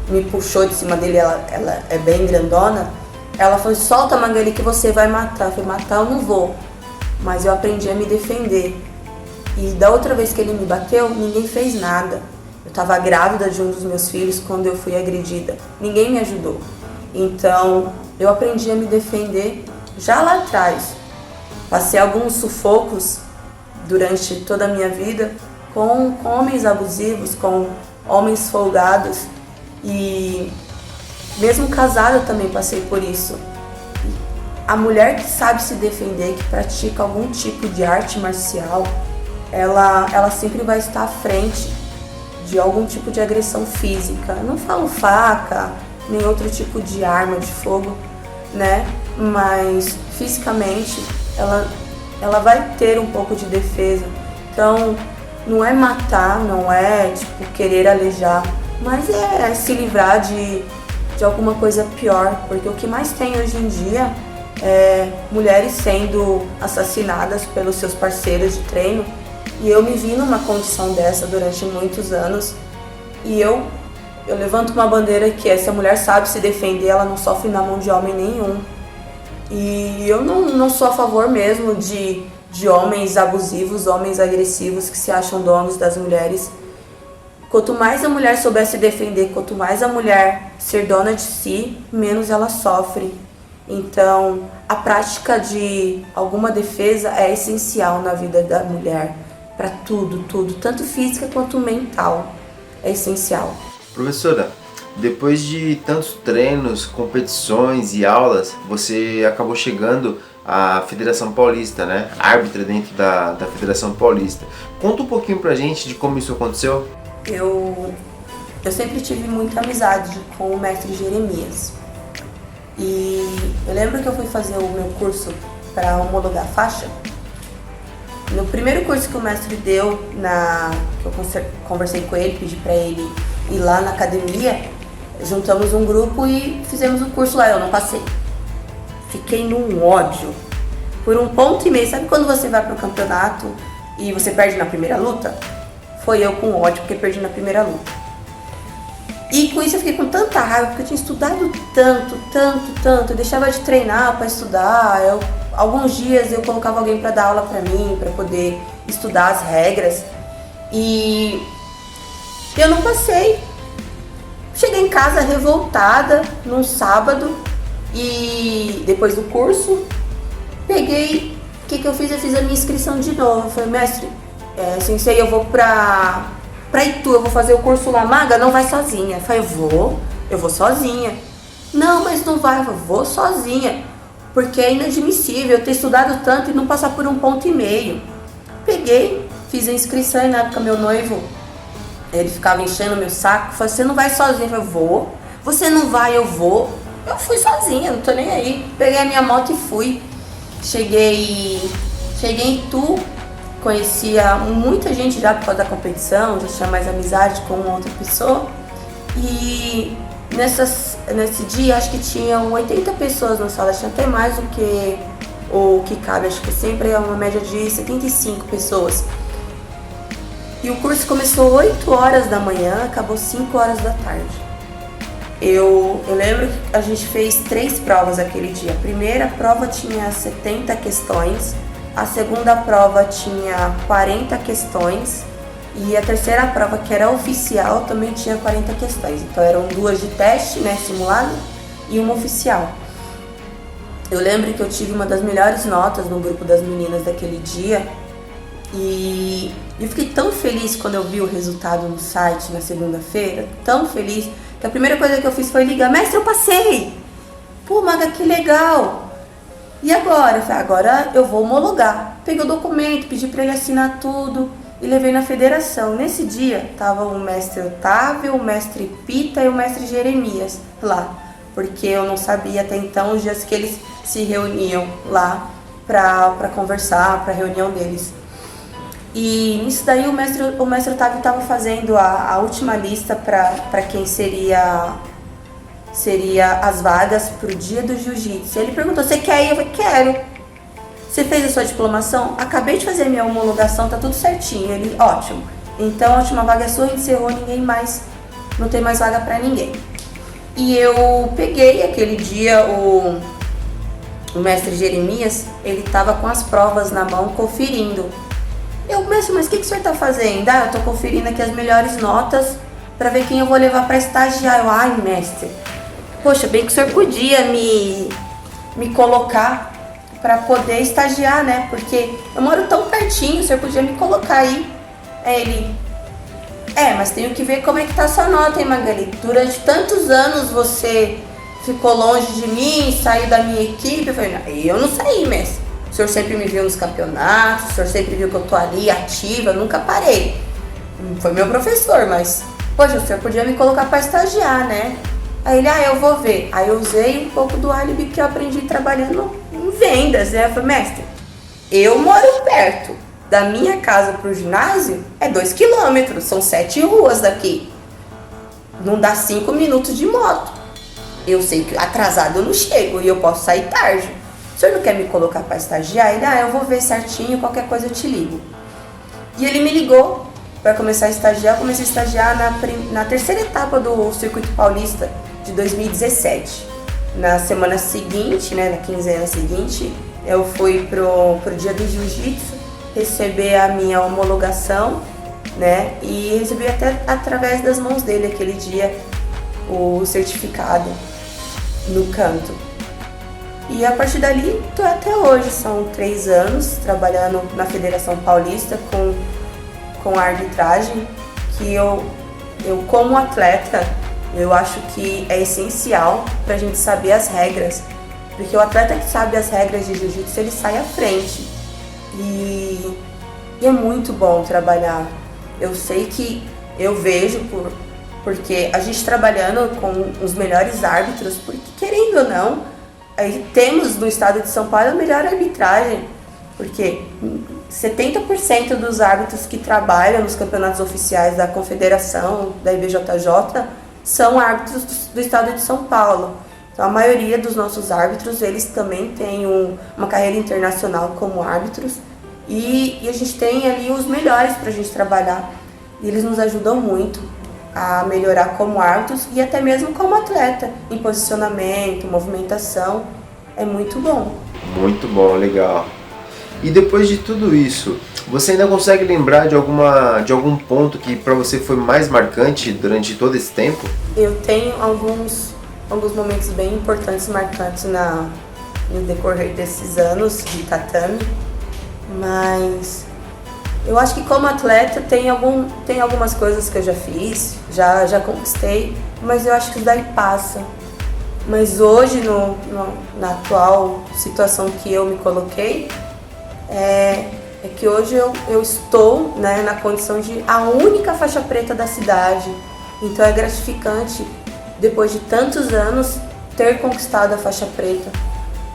me puxou de cima dele, ela é bem grandona. Ela falou, solta, Magali, que você vai matar. Eu falei, matar eu não vou. Mas eu aprendi a me defender. E da outra vez que ele me bateu, ninguém fez nada. Eu estava grávida de um dos meus filhos quando eu fui agredida. Ninguém me ajudou. Então, eu aprendi a me defender já lá atrás. Passei alguns sufocos durante toda a minha vida com homens abusivos, com homens folgados. E mesmo casada eu também passei por isso. A mulher que sabe se defender, que pratica algum tipo de arte marcial, ela sempre vai estar à frente de algum tipo de agressão física. Eu não falo faca, nem outro tipo de arma de fogo, né? Mas fisicamente ela vai ter um pouco de defesa. Então não é matar, não é querer alejar, mas é se livrar de alguma coisa pior, porque o que mais tem hoje em dia é mulheres sendo assassinadas pelos seus parceiros de treino. E eu me vi numa condição dessa durante muitos anos. E eu levanto uma bandeira que se a mulher sabe se defender, ela não sofre na mão de homem nenhum. E eu não sou a favor mesmo de homens abusivos, homens agressivos que se acham donos das mulheres. Quanto mais a mulher souber se defender, quanto mais a mulher ser dona de si, menos ela sofre. Então, a prática de alguma defesa é essencial na vida da mulher. Para tudo, tanto física quanto mental, é essencial. Professora, depois de tantos treinos, competições e aulas, você acabou chegando à Federação Paulista, né? Árbitra dentro da Federação Paulista. Conta um pouquinho pra gente de como isso aconteceu. Eu sempre tive muita amizade com o mestre Jeremias. E eu lembro que eu fui fazer o meu curso para homologar a faixa. No primeiro curso que o mestre deu, que eu conversei com ele, pedi para ele ir lá na academia, juntamos um grupo e fizemos o curso lá. Eu não passei. Fiquei num ódio. Por 1,5 ponto. Sabe quando você vai pro campeonato e você perde na primeira luta? Foi eu com ódio, porque perdi na primeira luta. E com isso eu fiquei com tanta raiva, porque eu tinha estudado tanto. Eu deixava de treinar para estudar. Alguns dias eu colocava alguém para dar aula para mim, para poder estudar as regras. E eu não passei. Cheguei em casa revoltada num sábado e depois do curso, peguei, o que eu fiz? Eu fiz a minha inscrição de novo. Eu falei, mestre, sensei, eu vou pra Itu, eu vou fazer o curso lá. Maga, não vai sozinha. Eu falei, eu vou sozinha. Não, mas não vai, eu vou sozinha. Porque é inadmissível eu ter estudado tanto e não passar por 1,5 ponto. Peguei, fiz a inscrição e na época meu noivo, ele ficava enchendo meu saco, falou, você não vai sozinho? Eu falei, vou. Você não vai, eu vou. Eu fui sozinha, não tô nem aí. Peguei a minha moto e fui. Cheguei em Itu, conhecia muita gente já por causa da competição, já tinha mais amizade com uma outra pessoa. E nesse dia acho que tinham 80 pessoas na sala, tinha até mais do que o que cabe, acho que sempre é uma média de 75 pessoas. E o curso começou 8 horas da manhã, acabou 5 horas da tarde. Eu lembro que a gente fez 3 provas aquele dia. A primeira prova tinha 70 questões, a segunda prova tinha 40 questões e a terceira prova, que era oficial, também tinha 40 questões. Então eram 2 de teste, né, simulado, e uma oficial. Eu lembro que eu tive uma das melhores notas no grupo das meninas daquele dia e eu fiquei tão feliz quando eu vi o resultado no site na segunda-feira, tão feliz, que a primeira coisa que eu fiz foi ligar, mestre, eu passei! Pô, Maga, que legal! E agora? Eu falei, agora eu vou homologar. Peguei o documento, pedi pra ele assinar tudo e levei na federação. Nesse dia, tava o mestre Otávio, o mestre Pita e o mestre Jeremias lá, porque eu não sabia até então os dias que eles se reuniam lá pra conversar, pra reunião deles. E nisso daí o mestre Otávio estava fazendo a última lista para quem seria as vagas para o dia do jiu-jitsu. Ele perguntou, você quer ir? Eu falei, quero. Você fez a sua diplomação? Acabei de fazer minha homologação, tá tudo certinho. Ele, ótimo. Então a última vaga é sua, encerrou, ninguém mais, não tem mais vaga para ninguém. E eu peguei aquele dia o mestre Jeremias, ele estava com as provas na mão, conferindo. Eu, mestre, mas o que o senhor tá fazendo? Ah, eu tô conferindo aqui as melhores notas pra ver quem eu vou levar pra estagiar. Eu, ai, mestre, poxa, bem que o senhor podia me colocar pra poder estagiar, né? Porque eu moro tão pertinho, o senhor podia me colocar aí. Aí ele, mas tenho que ver como é que tá a sua nota, hein, Magali? Durante tantos anos você ficou longe de mim, saiu da minha equipe. Eu falei, não, eu não saí, mestre. O senhor sempre me viu nos campeonatos, o senhor sempre viu que eu tô ali ativa, eu nunca parei. Foi meu professor, mas, poxa, o senhor podia me colocar pra estagiar, né? Aí ele, eu vou ver. Aí eu usei um pouco do álibi que eu aprendi trabalhando em vendas, né? Eu falei, mestre, eu moro perto. Da minha casa pro ginásio é 2 quilômetros, são 7 ruas daqui. Não dá 5 minutos de moto. Eu sei que atrasado eu não chego e eu posso sair tarde. O senhor não quer me colocar para estagiar? Ele, eu vou ver certinho, qualquer coisa eu te ligo. E ele me ligou para começar a estagiar. Eu comecei a estagiar na terceira etapa do Circuito Paulista de 2017. Na semana seguinte, né, na quinzena seguinte, eu fui pro dia do jiu-jitsu receber a minha homologação, né, e recebi até através das mãos dele aquele dia o certificado no canto. E a partir dali, tô até hoje, são 3 anos trabalhando na Federação Paulista com a arbitragem, que eu como atleta, eu acho que é essencial pra gente saber as regras, porque o atleta que sabe as regras de jiu-jitsu, ele sai à frente. E é muito bom trabalhar. Eu sei que eu vejo, porque a gente trabalhando com os melhores árbitros, porque querendo ou não, aí temos no estado de São Paulo a melhor arbitragem, porque 70% dos árbitros que trabalham nos campeonatos oficiais da Confederação, da IBJJ, são árbitros do estado de São Paulo. Então a maioria dos nossos árbitros, eles também têm uma carreira internacional como árbitros e a gente tem ali os melhores para a gente trabalhar. E eles nos ajudam muito a melhorar como árbitros e até mesmo como atleta, em posicionamento, movimentação, é muito bom. Muito bom, legal. E depois de tudo isso, você ainda consegue lembrar de algum ponto que para você foi mais marcante durante todo esse tempo? Eu tenho alguns momentos bem importantes, marcantes no decorrer desses anos de tatame, mas eu acho que como atleta tem algumas coisas que eu já fiz, já conquistei, mas eu acho que isso daí passa. Mas hoje, na atual situação que eu me coloquei, é que hoje eu estou, né, na condição de a única faixa preta da cidade. Então é gratificante, depois de tantos anos, ter conquistado a faixa preta.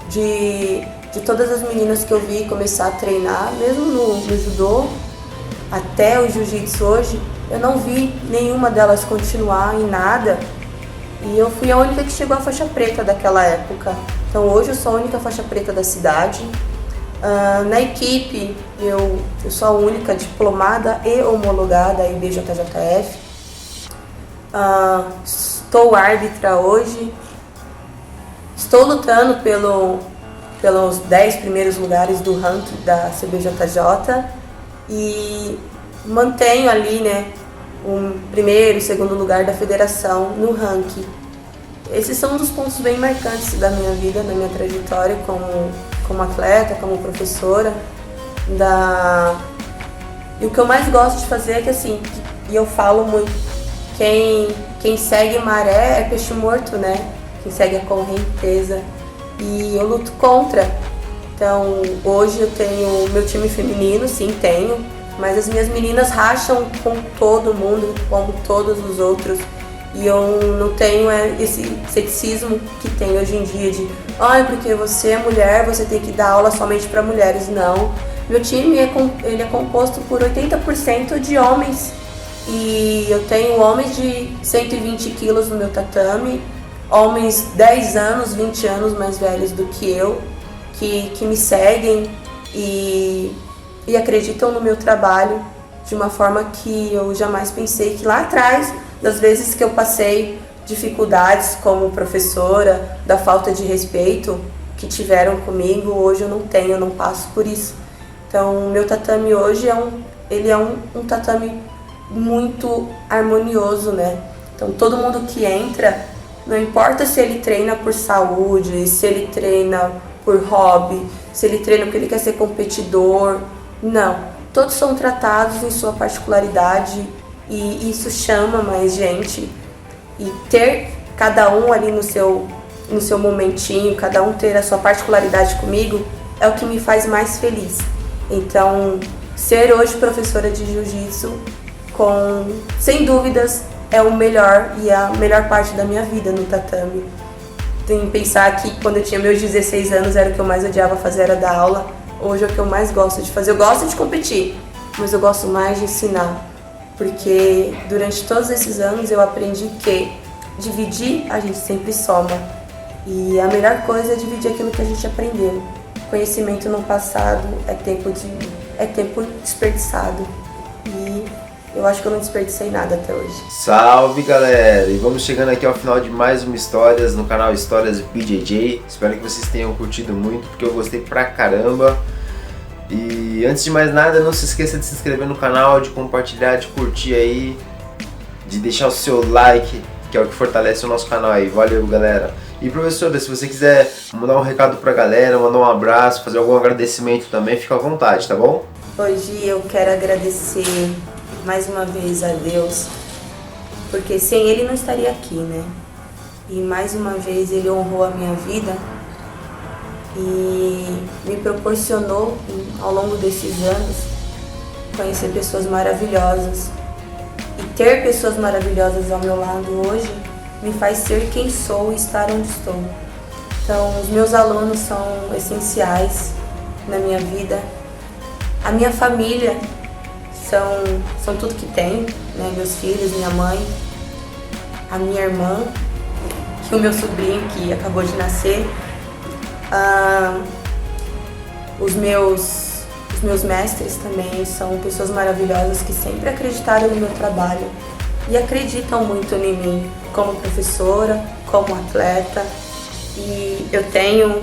De todas as meninas que eu vi começar a treinar, mesmo no judô, até o jiu-jitsu hoje, eu não vi nenhuma delas continuar em nada. E eu fui a única que chegou à faixa preta daquela época. Então hoje eu sou a única faixa preta da cidade. Na equipe, eu sou a única diplomada e homologada IBJJF. Estou árbitra hoje. Estou lutando pelos 10 primeiros lugares do ranking da CBJJ e mantenho ali, né, o primeiro e segundo lugar da federação no ranking. Esses são um dos pontos bem marcantes da minha vida, na minha trajetória como atleta, como professora. E o que eu mais gosto de fazer é que, assim, e eu falo muito, quem segue maré é peixe morto, né? Quem segue a correnteza. E eu luto contra. Então, hoje eu tenho meu time feminino, sim, tenho, mas as minhas meninas racham com todo mundo, como todos os outros. E eu não tenho esse ceticismo que tem hoje em dia de porque você é mulher, você tem que dar aula somente para mulheres. Não. Meu time ele é composto por 80% de homens. E eu tenho homens de 120 quilos no meu tatame, homens 10 anos, 20 anos mais velhos do que eu, que me seguem e acreditam no meu trabalho de uma forma que eu jamais pensei que lá atrás, das vezes que eu passei dificuldades como professora, da falta de respeito que tiveram comigo, hoje eu não tenho, eu não passo por isso. Então, o meu tatame hoje é um tatame muito harmonioso, né? Então, todo mundo que entra, não importa se ele treina por saúde, se ele treina por hobby, se ele treina porque ele quer ser competidor, não. Todos são tratados em sua particularidade e isso chama mais gente. E ter cada um ali no seu momentinho, cada um ter a sua particularidade comigo, é o que me faz mais feliz. Então, ser hoje professora de jiu-jitsu, sem dúvidas, é o melhor e a melhor parte da minha vida no tatame. Tem que pensar que quando eu tinha meus 16 anos era o que eu mais odiava fazer, era dar aula. Hoje é o que eu mais gosto de fazer. Eu gosto de competir, mas eu gosto mais de ensinar. Porque durante todos esses anos eu aprendi que dividir a gente sempre soma. E a melhor coisa é dividir aquilo que a gente aprendeu. Conhecimento no passado é tempo desperdiçado. E eu acho que eu não desperdicei nada até hoje. Salve, galera! E vamos chegando aqui ao final de mais uma Histórias no canal Histórias BJJ. Espero que vocês tenham curtido muito, porque eu gostei pra caramba. E antes de mais nada, não se esqueça de se inscrever no canal, de compartilhar, de curtir aí, de deixar o seu like, que é o que fortalece o nosso canal aí. Valeu, galera! E professora, se você quiser mandar um recado pra galera, mandar um abraço, fazer algum agradecimento também, fica à vontade, tá bom? Hoje eu quero agradecer mais uma vez a Deus, porque sem Ele não estaria aqui, né? E mais uma vez Ele honrou a minha vida e me proporcionou, ao longo desses anos, conhecer pessoas maravilhosas. E ter pessoas maravilhosas ao meu lado hoje me faz ser quem sou e estar onde estou. Então, os meus alunos são essenciais na minha vida. A minha família são tudo que tem, né? Meus filhos, minha mãe, a minha irmã, que o meu sobrinho que acabou de nascer, os meus mestres também são pessoas maravilhosas que sempre acreditaram no meu trabalho e acreditam muito em mim como professora, como atleta. E eu tenho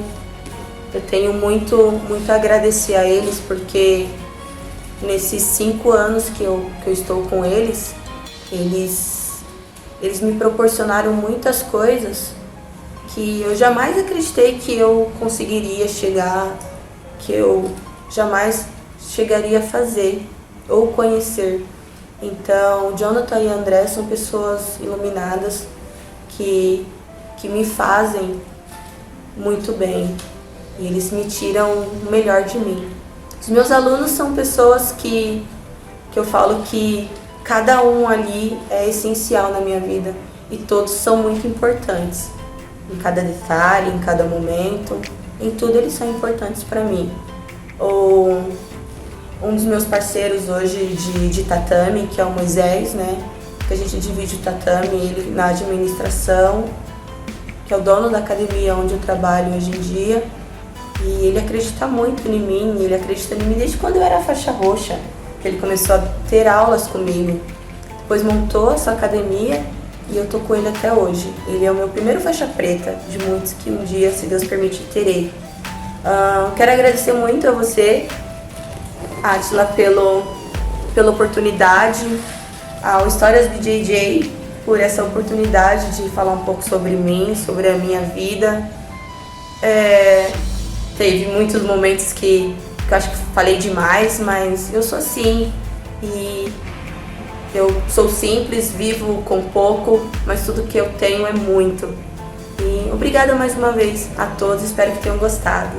muito a agradecer a eles, porque nesses 5 anos que eu estou com eles me proporcionaram muitas coisas que eu jamais acreditei que eu conseguiria chegar, que eu jamais chegaria a fazer ou conhecer. Então, Jonathan e André são pessoas iluminadas que me fazem muito bem e eles me tiram o melhor de mim. Os meus alunos são pessoas que eu falo que cada um ali é essencial na minha vida e todos são muito importantes. Em cada detalhe, em cada momento, em tudo eles são importantes para mim. Um dos meus parceiros hoje de tatame, que é o Moisés, né? Que a gente divide o tatame, ele na administração, que é o dono da academia onde eu trabalho hoje em dia. E ele acredita muito em mim, ele acredita em mim desde quando eu era faixa roxa, que ele começou a ter aulas comigo. Depois montou essa academia e eu tô com ele até hoje. Ele é o meu primeiro faixa preta, de muitos que um dia, se Deus permitir, terei. Quero agradecer muito a você, Átila, pela oportunidade, ao Histórias BJJ, por essa oportunidade de falar um pouco sobre mim, sobre a minha vida. Teve muitos momentos que eu acho que falei demais, mas eu sou assim e eu sou simples, vivo com pouco, mas tudo que eu tenho é muito. E obrigada mais uma vez a todos, espero que tenham gostado.